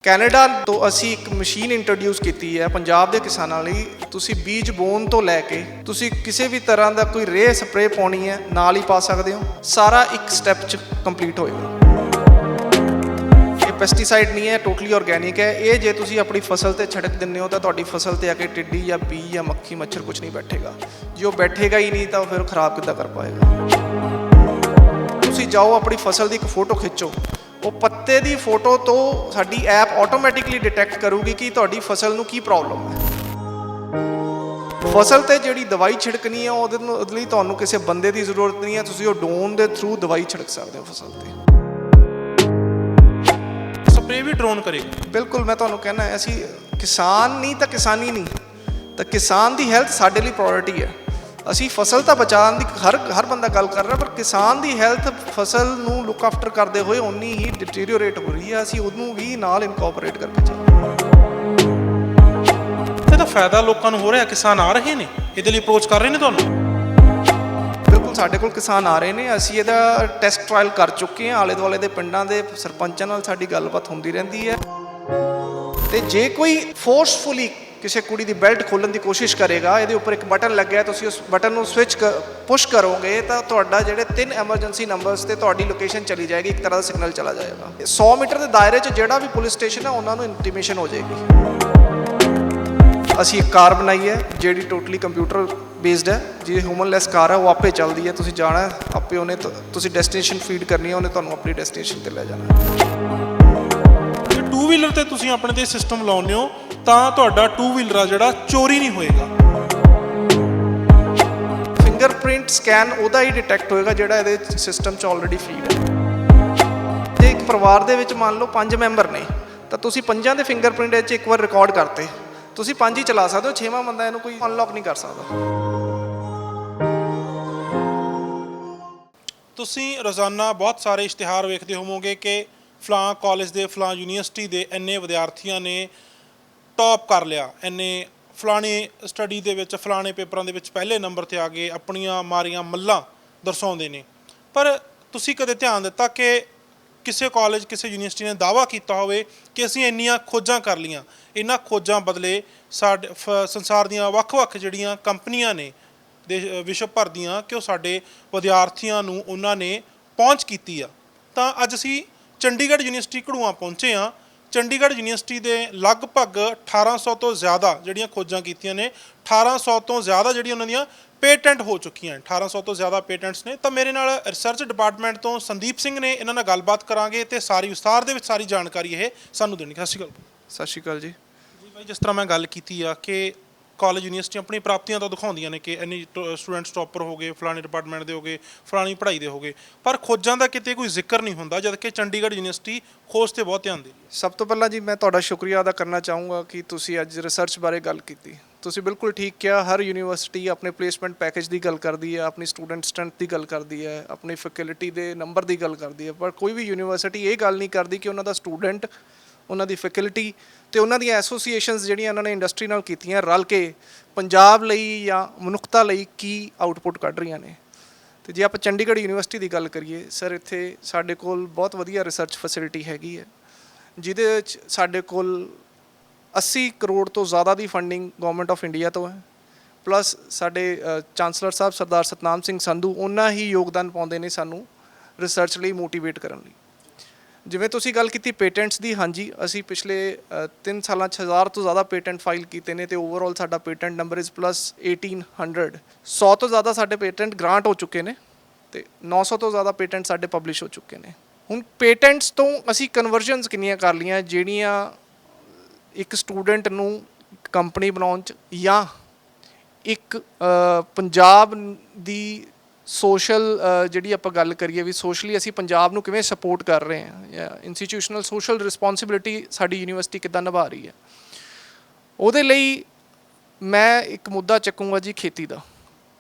Canada ਤੋਂ ਅਸੀਂ ਇੱਕ ਮਸ਼ੀਨ ਇੰਟਰੋਡਿਊਸ ਕੀਤੀ ਹੈ ਪੰਜਾਬ ਦੇ ਕਿਸਾਨਾਂ ਲਈ। ਤੁਸੀਂ ਬੀਜ ਬੋਨ ਤੋਂ ਲੈ ਕੇ ਤੁਸੀਂ ਕਿਸੇ ਵੀ ਤਰ੍ਹਾਂ ਦਾ ਕੋਈ ਰੇਹ ਸਪਰੇ ਪਾਉਣੀ ਹੈ ਨਾਲ ਹੀ ਪਾ ਸਕਦੇ ਹੋ। ਸਾਰਾ ਇੱਕ ਸਟੈਪ 'ਚ ਕੰਪਲੀਟ ਹੋਏਗਾ। ਇਹ ਪੈਸਟੀਸਾਈਡ ਨਹੀਂ ਹੈ, ਟੋਟਲੀ ਆਰਗੈਨਿਕ ਹੈ। ਇਹ ਜੇ ਤੁਸੀਂ ਆਪਣੀ ਫਸਲ ਤੇ ਛਿੜਕ ਦਿੰਦੇ ਹੋ ਤਾਂ ਤੁਹਾਡੀ ਫਸਲ ਤੇ ਆ ਕੇ ਟਿੱਡੀ ਜਾਂ ਬੀ ਜਾਂ ਮੱਖੀ ਮੱਛਰ ਕੁਝ ਨਹੀਂ ਬੈਠੇਗਾ। ਜੇ ਉਹ ਬੈਠੇਗਾ ਹੀ ਨਹੀਂ ਤਾਂ ਫਿਰ ਖਰਾਬ ਕਿੱਦਾਂ ਕਰ ਪਾਏਗਾ। ਤੁਸੀਂ ਜਾਓ ਆਪਣੀ ਫਸਲ ਦੀ ਇੱਕ ਫੋਟੋ ਖਿੱਚੋ, ਉਹ ਪੱਤੇ ਦੀ ਫੋਟੋ ਤੋਂ ਸਾਡੀ ਐਪ ਆਟੋਮੈਟਿਕਲੀ ਡਿਟੈਕਟ ਕਰੂਗੀ ਕਿ ਤੁਹਾਡੀ ਫਸਲ ਨੂੰ ਕੀ ਪ੍ਰੋਬਲਮ ਹੈ। ਫਸਲ ਤੇ ਜਿਹੜੀ ਦਵਾਈ ਛਿੜਕਣੀ ਹੈ ਉਹਦੇ ਲਈ ਤੁਹਾਨੂੰ ਕਿਸੇ ਬੰਦੇ ਦੀ ਜ਼ਰੂਰਤ ਨਹੀਂ ਹੈ। ਤੁਸੀਂ ਉਹ ਡਰੋਨ ਦੇ ਥਰੂ ਦਵਾਈ ਛਿੜਕ ਸਕਦੇ ਹੋ ਫਸਲ ਤੇ। ਸਪਰੇ ਵੀ ਡਰੋਨ ਕਰੇਗਾ। ਬਿਲਕੁਲ, ਮੈਂ ਤੁਹਾਨੂੰ ਕਹਿਣਾ ਅਸੀਂ ਕਿਸਾਨ ਨਹੀਂ ਤਾਂ ਕਿਸਾਨੀ ਨਹੀਂ, ਤਾਂ ਕਿਸਾਨ ਦੀ ਹੈਲਥ ਸਾਡੇ ਲਈ ਪ੍ਰਾਇੋਰਟੀ ਹੈ। ਅਸੀਂ ਫਸਲ ਤਾਂ ਬਚਾਉਣ ਦੀ ਹਰ ਬੰਦਾ ਗੱਲ ਕਰ ਰਿਹਾ, ਪਰ ਕਿਸਾਨ ਦੀ ਹੈਲਥ ਫਸਲ ਨੂੰ ਲੁੱਕ ਆਫਟਰ ਕਰਦੇ ਹੋਏ ਓਨੀ ਹੀ ਡਿਟੀਰੀਓਰੇਟ ਹੋ ਰਹੀ ਹੈ। ਅਸੀਂ ਉਹਨੂੰ ਵੀ ਨਾਲ ਇਨਕੋਪਰੇਟ ਕਰਕੇ ਚੱਲਦੇ। ਇਹਦਾ ਫਾਇਦਾ ਲੋਕਾਂ ਨੂੰ ਹੋ ਰਿਹਾ, ਕਿਸਾਨ ਆ ਰਹੇ ਨੇ ਇਹਦੇ ਲਈ ਅਪਰੋਚ ਕਰ ਰਹੇ ਨੇ ਤੁਹਾਨੂੰ? ਬਿਲਕੁਲ, ਸਾਡੇ ਕੋਲ ਕਿਸਾਨ ਆ ਰਹੇ ਨੇ। ਅਸੀਂ ਇਹਦਾ ਟੈਸਟ ਟਰਾਇਲ ਕਰ ਚੁੱਕੇ ਹਾਂ। ਆਲੇ ਦੁਆਲੇ ਦੇ ਪਿੰਡਾਂ ਦੇ ਸਰਪੰਚਾਂ ਨਾਲ ਸਾਡੀ ਗੱਲਬਾਤ ਹੁੰਦੀ ਰਹਿੰਦੀ ਹੈ। ਤੇ ਜੇ ਕੋਈ ਫੋਰਸਫੁਲੀ ਕਿਸੇ ਕੁੜੀ ਦੀ ਬੈਲਟ ਖੋਲ੍ਹਣ ਦੀ ਕੋਸ਼ਿਸ਼ ਕਰੇਗਾ, ਇਹਦੇ ਉੱਪਰ ਇੱਕ ਬਟਨ ਲੱਗਿਆ, ਤੁਸੀਂ ਉਸ ਬਟਨ ਨੂੰ ਪੁਸ਼ ਕਰੋਗੇ ਤਾਂ ਤੁਹਾਡਾ ਜਿਹੜੇ 3 ਐਮਰਜੈਂਸੀ ਨੰਬਰਸ ਤੇ ਤੁਹਾਡੀ ਲੋਕੇਸ਼ਨ ਚਲੀ ਜਾਏਗੀ। ਇੱਕ ਤਰ੍ਹਾਂ ਦਾ ਸਿਗਨਲ ਚਲਾ ਜਾਏਗਾ। 100 ਮੀਟਰ ਦੇ ਦਾਇਰੇ 'ਚ ਜਿਹੜਾ ਵੀ ਪੁਲਿਸ ਸਟੇਸ਼ਨ ਹੈ ਉਹਨਾਂ ਨੂੰ ਇੰਟੀਮੇਸ਼ਨ ਹੋ ਜਾਏਗੀ। ਅਸੀਂ ਇੱਕ ਕਾਰ ਬਣਾਈ ਹੈ ਜਿਹੜੀ ਟੋਟਲੀ ਕੰਪਿਊਟਰ ਬੇਸਡ ਹੈ। ਜਿਹੜੀ ਹਿਊਮਨਲੈਸ ਕਾਰ ਹੈ ਉਹ ਆਪੇ ਚੱਲਦੀ ਹੈ। ਤੁਸੀਂ ਜਾਣਾ ਆਪੇ, ਉਹਨੇ ਤੁਸੀਂ ਡੈਸਟੀਨੇਸ਼ਨ ਫੀਡ ਕਰਨੀ ਹੈ, ਉਹਨੇ ਤੁਹਾਨੂੰ ਆਪਣੀ ਡੈਸਟੀਨੇਸ਼ਨ 'ਤੇ ਲੈ ਜਾਣਾ। ਜੇ 2 ਵੀਲਰ ਤੇ ਤੁਸੀਂ ਆਪਣੇ ਤੇ ਸਿਸਟਮ ਲਾਉਂਦੇ ਹੋ ਤਾਂ ਤੁਹਾਡਾ 2 ਵੀਲਰ ਆ ਜਿਹੜਾ ਚੋਰੀ ਨਹੀਂ ਹੋਏਗਾ। ਫਿੰਗਰਪ੍ਰਿੰਟ ਸਕੈਨ ਉਹਦਾ ਹੀ ਡਿਟੈਕਟ ਹੋਏਗਾ ਜਿਹੜਾ ਇਹਦੇ ਸਿਸਟਮ 'ਚ ਆਲਰੇਡੀ ਫੀਡ ਹੈ। ਜੇ ਇੱਕ ਪਰਿਵਾਰ ਦੇ ਵਿੱਚ ਮੰਨ ਲਓ 5 ਮੈਂਬਰ ਨੇ ਤਾਂ ਤੁਸੀਂ 5 ਦੇ ਫਿੰਗਰਪ੍ਰਿੰਟ ਇਹ 'ਚ ਇੱਕ ਵਾਰ ਰਿਕਾਰਡ ਕਰਤੇ, ਤੁਸੀਂ 5 ਹੀ ਚਲਾ ਸਕਦੇ ਹੋ। 6ਵਾਂ ਬੰਦਾ ਇਹਨੂੰ ਕੋਈ ਅਨਲੌਕ ਨਹੀਂ ਕਰ ਸਕਦਾ। ਤੁਸੀਂ ਰੋਜ਼ਾਨਾ ਬਹੁਤ ਸਾਰੇ ਇਸ਼ਤਿਹਾਰ ਵੇਖਦੇ ਹੋਵੋਗੇ ਕਿ ਫਲਾਂ ਕਾਲਜ ਦੇ, ਫਲਾਂ ਯੂਨੀਵਰਸਿਟੀ ਦੇ ਇੰਨੇ ਵਿਦਿਆਰਥੀਆਂ ਨੇ ਟੌਪ ਕਰ ਲਿਆ, ਇੰਨੇ ਫਲਾਣੇ ਸਟੱਡੀ ਦੇ ਵਿੱਚ, ਫਲਾਣੇ ਪੇਪਰਾਂ ਦੇ ਵਿੱਚ ਪਹਿਲੇ ਨੰਬਰ 'ਤੇ ਆ ਗਏ, ਆਪਣੀਆਂ ਮਾਰੀਆਂ ਮੱਲਾਂ ਦਰਸਾਉਂਦੇ ਨੇ। ਪਰ ਤੁਸੀਂ ਕਦੇ ਧਿਆਨ ਦਿੱਤਾ ਕਿ ਕਿਸੇ ਕਾਲਜ, ਕਿਸੇ ਯੂਨੀਵਰਸਿਟੀ ਨੇ ਦਾਅਵਾ ਕੀਤਾ ਹੋਵੇ ਕਿ ਅਸੀਂ ਇੰਨੀਆਂ ਖੋਜਾਂ ਕਰ ਲਈਆਂ, ਇਹਨਾਂ ਖੋਜਾਂ ਬਦਲੇ ਸਾਡੇ ਸੰਸਾਰ ਦੀਆਂ ਵੱਖ-ਵੱਖ ਜਿਹੜੀਆਂ ਕੰਪਨੀਆਂ ਨੇ ਵਿਸ਼ਵ ਭਰ ਦੀਆਂ, ਕਿ ਉਹ ਸਾਡੇ ਵਿਦਿਆਰਥੀਆਂ ਨੂੰ ਉਹਨਾਂ ਨੇ ਪਹੁੰਚ ਕੀਤੀ ਆ। ਤਾਂ ਅੱਜ ਅਸੀਂ ਚੰਡੀਗੜ੍ਹ ਯੂਨੀਵਰਸਿਟੀ ਘੜੂੰਆਂ ਪਹੁੰਚੇ ਹਾਂ। ਚੰਡੀਗੜ੍ਹ ਯੂਨੀਵਰਸਿਟੀ ਦੇ ਲਗਭਗ 1800 ਤੋਂ ਜ਼ਿਆਦਾ ਜਿਹੜੀਆਂ ਖੋਜਾਂ ਕੀਤੀਆਂ ਨੇ, 1800 ਤੋਂ ਜ਼ਿਆਦਾ ਜਿਹੜੀਆਂ ਉਹਨਾਂ ਦੀਆਂ ਪੇਟੈਂਟ ਹੋ ਚੁੱਕੀਆਂ ਹਨ। 1800 ਤੋਂ ਜ਼ਿਆਦਾ ਪੇਟੈਂਟਸ ਨੇ। ਤਾਂ ਮੇਰੇ ਨਾਲ ਰਿਸਰਚ ਡਿਪਾਰਟਮੈਂਟ ਤੋਂ ਸੰਦੀਪ ਸਿੰਘ ਨੇ, ਇਹਨਾਂ ਨਾਲ ਗੱਲਬਾਤ ਕਰਾਂਗੇ ਤੇ ਸਾਰੀ ਵਿਸਥਾਰ ਦੇ ਵਿੱਚ ਸਾਰੀ ਜਾਣਕਾਰੀ ਇਹ ਸਾਨੂੰ ਦੇਣੀ। ਸਤਿ ਸ਼੍ਰੀ ਅਕਾਲ। ਸਤਿ ਸ਼੍ਰੀ ਅਕਾਲ ਜੀ। ਜੀ ਬਾਈ, ਜਿਸ ਤਰ੍ਹਾਂ ਮੈਂ ਗੱਲ ਕੀਤੀ ਆ ਕਿ ਕਾਲਜ ਯੂਨੀਵਰਸਿਟੀਆਂ ਆਪਣੀ ਪ੍ਰਾਪਤੀਆਂ ਤਾਂ ਦਿਖਾਉਂਦੀਆਂ ਨੇ ਕਿ ਇੰਨੇ ਸਟੂਡੈਂਟਸ ਟੌਪਰ ਹੋ ਗਏ, ਫਲਾਣੇ ਡਿਪਾਰਟਮੈਂਟ ਦੇ ਹੋ ਗਏ, ਫਲਾਣੀ ਪੜ੍ਹਾਈ ਦੇ ਹੋ ਗਏ, ਪਰ ਖੋਜਾਂ ਦਾ ਕਿਤੇ ਕੋਈ ਜ਼ਿਕਰ ਨਹੀਂ ਹੁੰਦਾ, ਜਦ ਕਿ ਚੰਡੀਗੜ੍ਹ ਯੂਨੀਵਰਸਿਟੀ ਖੋਜ 'ਤੇ ਬਹੁਤ ਧਿਆਨ ਦੇ ਰਹੀ ਹੈ। ਸਭ ਤੋਂ ਪਹਿਲਾਂ ਜੀ ਮੈਂ ਤੁਹਾਡਾ ਸ਼ੁਕਰੀਆ ਅਦਾ ਕਰਨਾ ਚਾਹੂੰਗਾ ਕਿ ਤੁਸੀਂ ਅੱਜ ਰਿਸਰਚ ਬਾਰੇ ਗੱਲ ਕੀਤੀ। ਤੁਸੀਂ ਬਿਲਕੁਲ ਠੀਕ ਕਿਹਾ, ਹਰ ਯੂਨੀਵਰਸਿਟੀ ਆਪਣੇ ਪਲੇਸਮੈਂਟ ਪੈਕੇਜ ਦੀ ਗੱਲ ਕਰਦੀ ਹੈ, ਆਪਣੀ ਸਟੂਡੈਂਟ ਸਟਰੈਂਥ ਦੀ ਗੱਲ ਕਰਦੀ ਹੈ, ਆਪਣੀ ਫੈਕਲਟੀ ਦੇ ਨੰਬਰ ਦੀ ਗੱਲ ਕਰਦੀ ਹੈ, ਪਰ ਕੋਈ ਵੀ ਯੂਨੀਵਰਸਿਟੀ ਇਹ ਗੱਲ ਨਹੀਂ ਕਰਦੀ ਕਿ ਉਹਨਾਂ ਦਾ ਸਟੂਡੈਂਟ, ਉਹਨਾਂ ਦੀ ਫੈਕਲਟੀ ਅਤੇ ਉਹਨਾਂ ਦੀਆਂ ਐਸੋਸੀਏਸ਼ਨਸ ਜਿਹੜੀਆਂ ਇਹਨਾਂ ਨੇ ਇੰਡਸਟਰੀ ਨਾਲ ਕੀਤੀਆਂ ਰਲ ਕੇ ਪੰਜਾਬ ਲਈ ਜਾਂ ਮਨੁੱਖਤਾ ਲਈ ਕੀ ਆਊਟਪੁੱਟ ਕੱਢ ਰਹੀਆਂ ਨੇ। ਅਤੇ ਜੇ ਆਪਾਂ ਚੰਡੀਗੜ੍ਹ ਯੂਨੀਵਰਸਿਟੀ ਦੀ ਗੱਲ ਕਰੀਏ ਸਰ, ਇੱਥੇ ਸਾਡੇ ਕੋਲ ਬਹੁਤ ਵਧੀਆ ਰਿਸਰਚ ਫੈਸਿਲਿਟੀ ਹੈਗੀ ਹੈ, ਜਿਹਦੇ ਵਿੱਚ ਸਾਡੇ ਕੋਲ 80 ਕਰੋੜ ਤੋਂ ਜ਼ਿਆਦਾ ਦੀ ਫੰਡਿੰਗ ਗੌਰਮੈਂਟ ਆਫ ਇੰਡੀਆ ਤੋਂ ਹੈ। ਪਲੱਸ ਸਾਡੇ ਚਾਂਸਲਰ ਸਾਹਿਬ ਸਰਦਾਰ ਸਤਨਾਮ ਸਿੰਘ ਸੰਧੂ ਉਹਨਾਂ ਹੀ ਯੋਗਦਾਨ ਪਾਉਂਦੇ ਨੇ ਸਾਨੂੰ ਰਿਸਰਚ ਲਈ ਮੋਟੀਵੇਟ ਕਰਨ ਲਈ। ਜਿਵੇਂ ਤੁਸੀਂ ਗੱਲ ਕੀਤੀ ਪੇਟੈਂਟਸ ਦੀ, ਹਾਂਜੀ ਅਸੀਂ ਪਿਛਲੇ 3 ਸਾਲਾਂ 'ਚ 1000 ਤੋਂ ਜ਼ਿਆਦਾ ਪੇਟੈਂਟ ਫਾਈਲ ਕੀਤੇ ਨੇ ਅਤੇ ਓਵਰਆਲ ਸਾਡਾ ਪੇਟੈਂਟ ਨੰਬਰ ਇਜ਼ ਪਲੱਸ 1800। 100 ਤੋਂ ਜ਼ਿਆਦਾ ਸਾਡੇ ਪੇਟੈਂਟ ਗ੍ਰਾਂਟ ਹੋ ਚੁੱਕੇ ਨੇ ਅਤੇ 900 ਤੋਂ ਜ਼ਿਆਦਾ ਪੇਟੈਂਟ ਸਾਡੇ ਪਬਲਿਸ਼ ਹੋ ਚੁੱਕੇ ਨੇ। ਹੁਣ ਪੇਟੈਂਟਸ ਤੋਂ ਅਸੀਂ ਕਨਵਰਜਨਸ ਕਿੰਨੀਆਂ ਕਰ ਲਈਆਂ ਜਿਹੜੀਆਂ ਇੱਕ ਸਟੂਡੈਂਟ ਨੂੰ ਕੰਪਨੀ ਬਣਾਉਣ 'ਚ ਜਾਂ ਇੱਕ ਪੰਜਾਬ ਦੀ ਸੋਸ਼ਲ ਜਿਹੜੀ ਆਪਾਂ ਗੱਲ ਕਰੀਏ ਵੀ ਸੋਸ਼ਲੀ ਅਸੀਂ ਪੰਜਾਬ ਨੂੰ ਕਿਵੇਂ ਸਪੋਰਟ ਕਰ ਰਹੇ ਹਾਂ, ਜਾਂ ਇੰਸਟੀਟਿਊਸ਼ਨਲ ਸੋਸ਼ਲ ਰਿਸਪੋਂਸਿਬਿਲਿਟੀ ਸਾਡੀ ਯੂਨੀਵਰਸਿਟੀ ਕਿੱਦਾਂ ਨਿਭਾ ਰਹੀ ਹੈ। ਉਹਦੇ ਲਈ ਮੈਂ ਇੱਕ ਮੁੱਦਾ ਚੱਕੂੰਗਾ ਜੀ, ਖੇਤੀ ਦਾ।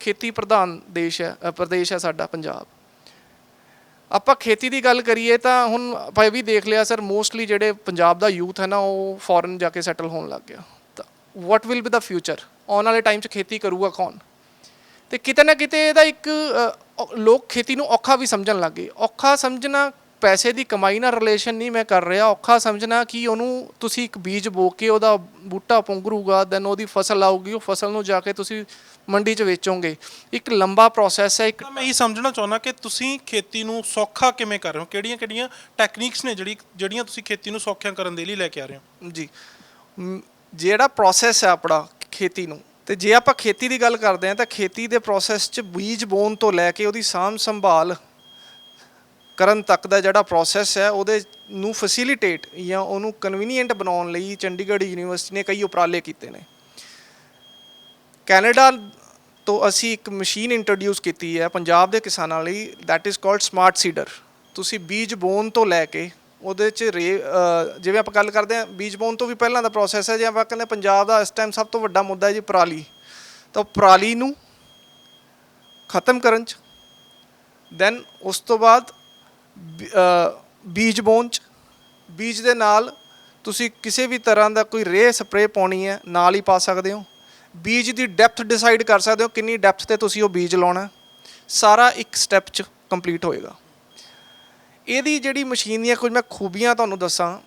ਖੇਤੀ ਪ੍ਰਧਾਨ ਪ੍ਰਦੇਸ਼ ਹੈ ਸਾਡਾ ਪੰਜਾਬ। ਆਪਾਂ ਖੇਤੀ ਦੀ ਗੱਲ ਕਰੀਏ ਤਾਂ ਹੁਣ ਆਪਾਂ ਇਹ ਵੀ ਦੇਖ ਲਿਆ ਸਰ, ਮੋਸਟਲੀ ਜਿਹੜੇ ਪੰਜਾਬ ਦਾ ਯੂਥ ਹੈ ਨਾ ਉਹ ਫੋਰਨ ਜਾ ਕੇ ਸੈਟਲ ਹੋਣ ਲੱਗ ਗਿਆ। ਤਾਂ ਵਾਟ ਵਿਲ ਬੀ ਦਾ ਫਿਊਚਰ? ਆਉਣ ਵਾਲੇ ਟਾਈਮ 'ਚ ਖੇਤੀ ਕਰੂਗਾ ਕੌਣ? ਅਤੇ ਕਿਤੇ ਨਾ ਕਿਤੇ ਇਹਦਾ ਇੱਕ ਲੋਕ ਖੇਤੀ ਨੂੰ ਔਖਾ ਵੀ ਸਮਝਣ ਲੱਗ ਗਏ। ਔਖਾ ਸਮਝਣਾ ਪੈਸੇ ਦੀ ਕਮਾਈ ਨਾਲ ਰਿਲੇਸ਼ਨ ਨਹੀਂ ਮੈਂ ਕਰ ਰਿਹਾ। ਔਖਾ ਸਮਝਣਾ ਕਿ ਉਹਨੂੰ ਤੁਸੀਂ ਇੱਕ ਬੀਜ ਬੋ ਕੇ ਉਹਦਾ ਬੂਟਾ ਪੁੰਗਰੂਗਾ, ਦੈਨ ਉਹਦੀ ਫਸਲ ਆਊਗੀ, ਉਹ ਫਸਲ ਨੂੰ ਜਾ ਕੇ ਤੁਸੀਂ ਮੰਡੀ 'ਚ ਵੇਚੋਗੇ। ਇੱਕ ਲੰਬਾ ਪ੍ਰੋਸੈਸ ਹੈ। ਇੱਕ ਤਾਂ ਮੈਂ ਇਹੀ ਸਮਝਣਾ ਚਾਹੁੰਦਾ ਕਿ ਤੁਸੀਂ ਖੇਤੀ ਨੂੰ ਸੌਖਾ ਕਿਵੇਂ ਕਰ ਰਹੇ ਹੋ, ਕਿਹੜੀਆਂ ਟੈਕਨੀਕਸ ਨੇ ਜਿਹੜੀਆਂ ਤੁਸੀਂ ਖੇਤੀ ਨੂੰ ਸੌਖਿਆਂ ਕਰਨ ਦੇ ਲਈ ਲੈ ਕੇ ਆ ਰਹੇ ਹੋ। ਜੀ ਜਿਹੜਾ ਪ੍ਰੋਸੈਸ ਹੈ ਆਪਣਾ ਖੇਤੀ ਨੂੰ, ਤੇ ਜੇ ਆਪਾਂ ਖੇਤੀ ਦੀ ਗੱਲ ਕਰਦੇ ਹਾਂ ਤਾਂ ਖੇਤੀ ਦੇ ਪ੍ਰੋਸੈਸ 'ਚ ਬੀਜ ਬੋਣ ਤੋਂ ਲੈ ਕੇ ਉਹਦੀ ਸਾਂਭ ਸੰਭਾਲ ਕਰਨ ਤੱਕ ਦਾ ਜਿਹੜਾ ਪ੍ਰੋਸੈਸ ਹੈ, ਉਹਦੇ ਨੂੰ ਫੈਸਿਲਿਟੇਟ ਜਾਂ ਉਹਨੂੰ ਕਨਵੀਨੀਐਂਟ ਬਣਾਉਣ ਲਈ ਚੰਡੀਗੜ੍ਹ ਯੂਨੀਵਰਸਿਟੀ ਨੇ ਕਈ ਉਪਰਾਲੇ ਕੀਤੇ ਨੇ। ਕੈਨੇਡਾ ਤੋਂ ਅਸੀਂ ਇੱਕ ਮਸ਼ੀਨ ਇੰਟਰੋਡਿਊਸ ਕੀਤੀ ਹੈ ਪੰਜਾਬ ਦੇ ਕਿਸਾਨਾਂ ਲਈ, that is called smart seeder. ਤੁਸੀਂ ਬੀਜ ਬੋਣ ਤੋਂ ਲੈ ਕੇ ਉਹਦੇ 'ਚ ਜਿਵੇਂ ਆਪਾਂ ਗੱਲ ਕਰਦੇ ਹਾਂ ਬੀਜ ਬੋਣ ਤੋਂ ਵੀ ਪਹਿਲਾਂ ਦਾ ਪ੍ਰੋਸੈਸ ਹੈ। ਜੇ ਆਪਾਂ ਕਹਿੰਦੇ ਪੰਜਾਬ ਦਾ ਇਸ ਟਾਈਮ ਸਭ ਤੋਂ ਵੱਡਾ ਮੁੱਦਾ ਹੈ ਜੀ ਪਰਾਲੀ, ਤਾਂ ਪਰਾਲੀ ਨੂੰ ਖਤਮ ਕਰਨ 'ਚ, ਦੈਨ ਉਸ ਤੋਂ ਬਾਅਦ ਬੀਜ ਬੋਣ 'ਚ, ਬੀਜ ਦੇ ਨਾਲ ਤੁਸੀਂ ਕਿਸੇ ਵੀ ਤਰ੍ਹਾਂ ਦਾ ਕੋਈ ਰੇਹ ਸਪਰੇਅ ਪਾਉਣੀ ਹੈ ਨਾਲ ਹੀ ਪਾ ਸਕਦੇ ਹੋ। ਬੀਜ ਦੀ ਡੈਪਥ ਡਿਸਾਈਡ ਕਰ ਸਕਦੇ ਹੋ ਕਿੰਨੀ ਡੈਪਥ 'ਤੇ ਤੁਸੀਂ ਉਹ ਬੀਜ ਲਾਉਣਾ, ਸਾਰਾ ਇੱਕ ਸਟੈਪ 'ਚ ਕੰਪਲੀਟ ਹੋਏਗਾ। ਇਹਦੀ ਜਿਹੜੀ ਮਸ਼ੀਨ ਦੀਆਂ ਕੁਝ ਮੈਂ ਖੂਬੀਆਂ ਤੁਹਾਨੂੰ ਦੱਸਾਂ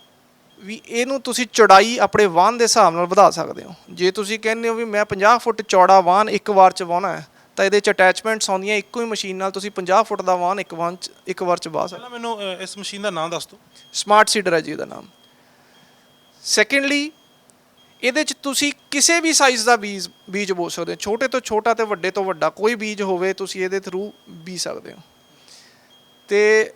ਵੀ, ਇਹਨੂੰ ਤੁਸੀਂ ਚੌੜਾਈ ਆਪਣੇ ਵਾਹਨ ਦੇ ਹਿਸਾਬ ਨਾਲ ਵਧਾ ਸਕਦੇ ਹੋ। ਜੇ ਤੁਸੀਂ ਕਹਿੰਦੇ ਹੋ ਵੀ ਮੈਂ 50 ਫੁੱਟ ਚੌੜਾ ਵਾਹਨ ਇੱਕ ਵਾਰ 'ਚ ਵਾਹੁਣਾ ਹੈ, ਤਾਂ ਇਹਦੇ 'ਚ ਅਟੈਚਮੈਂਟਸ ਆਉਂਦੀਆਂ, ਇੱਕੋ ਹੀ ਮਸ਼ੀਨ ਨਾਲ ਤੁਸੀਂ 50 ਫੁੱਟ ਦਾ ਵਾਹਨ ਇੱਕ ਵਾਰ 'ਚ ਵਾਹ ਸਕਦੇ। ਪਹਿਲਾਂ ਮੈਨੂੰ ਇਸ ਮਸ਼ੀਨ ਦਾ ਨਾਮ ਦੱਸ ਦਿਓ। ਸਮਾਰਟ ਸੀਡਰ ਹੈ ਜੀ ਇਹਦਾ ਨਾਮ। ਸੈਕੰਡਲੀ, ਇਹਦੇ 'ਚ ਤੁਸੀਂ ਕਿਸੇ ਵੀ ਸਾਈਜ਼ ਦਾ ਬੀਜ ਬੋ ਸਕਦੇ ਹੋ, ਛੋਟੇ ਤੋਂ ਛੋਟਾ ਤੇ ਵੱਡੇ ਤੋਂ ਵੱਡਾ ਕੋਈ ਬੀਜ ਹੋਵੇ ਤੁਸੀਂ ਇਹਦੇ ਥਰੂ ਬੀਜ ਸਕਦੇ ਹੋ। ਤੇ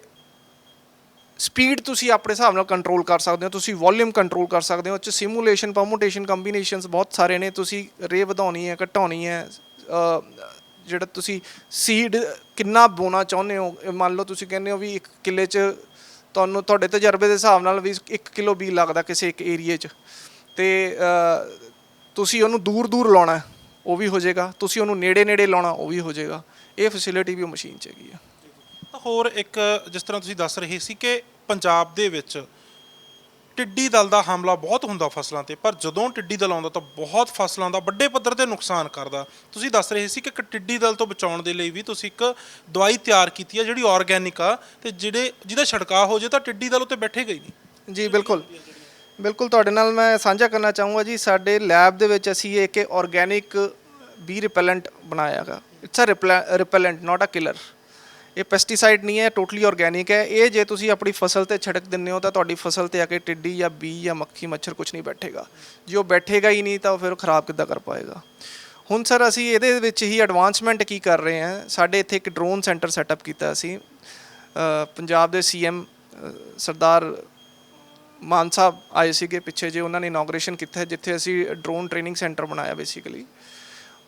ਸਪੀਡ ਤੁਸੀਂ ਆਪਣੇ ਹਿਸਾਬ ਨਾਲ ਕੰਟਰੋਲ ਕਰ ਸਕਦੇ ਹੋ, ਤੁਸੀਂ ਵੋਲੀਅਮ ਕੰਟਰੋਲ ਕਰ ਸਕਦੇ ਹੋ। ਉਹ 'ਚ ਸਿਮੂਲੇਸ਼ਨ, ਪਰਮੂਟੇਸ਼ਨ, ਕੰਬੀਨੇਸ਼ਨਸ ਬਹੁਤ ਸਾਰੇ ਨੇ। ਤੁਸੀਂ ਰੇ ਵਧਾਉਣੀ ਹੈ, ਘਟਾਉਣੀ ਹੈ, ਜਿਹੜਾ ਤੁਸੀਂ ਸੀਡ ਕਿੰਨਾ ਬੋਣਾ ਚਾਹੁੰਦੇ ਹੋ। ਮੰਨ ਲਓ ਤੁਸੀਂ ਕਹਿੰਦੇ ਹੋ ਵੀ 1 ਕਿੱਲੇ 'ਚ ਤੁਹਾਨੂੰ ਤੁਹਾਡੇ ਤਜਰਬੇ ਦੇ ਹਿਸਾਬ ਨਾਲ ਵੀ 1 ਕਿਲੋ ਬੀਜ ਲੱਗਦਾ ਕਿਸੇ ਇੱਕ ਏਰੀਏ 'ਚ, ਤੇ ਤੁਸੀਂ ਉਹਨੂੰ ਦੂਰ ਦੂਰ ਲਾਉਣਾ ਉਹ ਵੀ ਹੋ ਜਾਏਗਾ, ਤੁਸੀਂ ਉਹਨੂੰ ਨੇੜੇ ਨੇੜੇ ਲਾਉਣਾ ਉਹ ਵੀ ਹੋ ਜਾਏਗਾ। ਇਹ ਫੈਸਿਲਿਟੀ ਵੀ ਉਹ ਮਸ਼ੀਨ 'ਚ ਹੈਗੀ ਆ। ਤਾਂ ਹੋਰ ਇੱਕ, ਜਿਸ ਤਰ੍ਹਾਂ ਤੁਸੀਂ ਦੱਸ ਰਹੇ ਸੀ ਕਿ ਪੰਜਾਬ ਦੇ ਵਿੱਚ ਟਿੱਡੀ ਦਲ ਦਾ ਹਮਲਾ ਬਹੁਤ ਹੁੰਦਾ ਫਸਲਾਂ ਤੇ, ਪਰ ਜਦੋਂ ਟਿੱਡੀ ਦਲ ਆਉਂਦਾ ਤਾਂ ਬਹੁਤ ਫਸਲਾਂ ਦਾ ਵੱਡੇ ਪੱਧਰ ਤੇ ਨੁਕਸਾਨ ਕਰਦਾ। ਤੁਸੀਂ ਦੱਸ ਰਹੇ ਸੀ ਕਿ ਇੱਕ ਟਿੱਡੀ ਦਲ ਤੋਂ ਬਚਾਉਣ ਦੇ ਲਈ ਵੀ ਤੁਸੀਂ ਇੱਕ ਦਵਾਈ ਤਿਆਰ ਕੀਤੀ ਹੈ ਜਿਹੜੀ ਆਰਗੈਨਿਕ ਆ, ਤੇ ਜਿਹਦਾ ਛਿੜਕਾਅ ਹੋ ਜੇ ਤਾਂ ਟਿੱਡੀ ਦਲ ਉੱਤੇ ਬੈਠੇਗਾ ਹੀ ਨਹੀਂ। ਜੀ ਬਿਲਕੁਲ ਬਿਲਕੁਲ, ਤੁਹਾਡੇ ਨਾਲ ਮੈਂ ਸਾਂਝਾ ਕਰਨਾ ਚਾਹੂੰਗਾ ਜੀ। ਸਾਡੇ ਲੈਬ ਦੇ ਵਿੱਚ ਅਸੀਂ ਇੱਕ ਆਰਗੈਨਿਕ ਬੀ ਰਿਪੈਲੈਂਟ ਬਣਾਇਆ ਹੈਗਾ। It's a repellent, not a killer. ਇਹ ਪੈਸਟੀਸਾਈਡ ਨਹੀਂ ਹੈ, ਟੋਟਲੀ ਆਰਗੈਨਿਕ ਹੈ। ਇਹ ਜੇ ਤੁਸੀਂ ਆਪਣੀ ਫਸਲ 'ਤੇ ਛਿੜਕ ਦਿੰਦੇ ਹੋ ਤਾਂ ਤੁਹਾਡੀ ਫਸਲ 'ਤੇ ਆ ਕੇ ਟਿੱਡੀ ਜਾਂ ਬੀ ਜਾਂ ਮੱਖੀ ਮੱਛਰ ਕੁਝ ਨਹੀਂ ਬੈਠੇਗਾ। ਜੇ ਉਹ ਬੈਠੇਗਾ ਹੀ ਨਹੀਂ ਤਾਂ ਉਹ ਫਿਰ ਖਰਾਬ ਕਿੱਦਾਂ ਕਰ ਪਾਏਗਾ। ਹੁਣ ਸਰ ਅਸੀਂ ਇਹਦੇ ਵਿੱਚ ਹੀ ਐਡਵਾਂਸਮੈਂਟ ਕੀ ਕਰ ਰਹੇ ਹਾਂ, ਸਾਡੇ ਇੱਥੇ ਇੱਕ ਡਰੋਨ ਸੈਂਟਰ ਸੈਟਅਪ ਕੀਤਾ ਅਸੀਂ। ਪੰਜਾਬ ਦੇ CM ਸਰਦਾਰ ਮਾਨ ਸਾਹਿਬ ਆਏ ਸੀਗੇ ਪਿੱਛੇ ਜੇ, ਉਹਨਾਂ ਨੇ ਇਨੋਗ੍ਰੇਸ਼ਨ ਕੀਤਾ ਜਿੱਥੇ ਅਸੀਂ ਡਰੋਨ ਟ੍ਰੇਨਿੰਗ ਸੈਂਟਰ ਬਣਾਇਆ ਬੇਸਿਕਲੀ।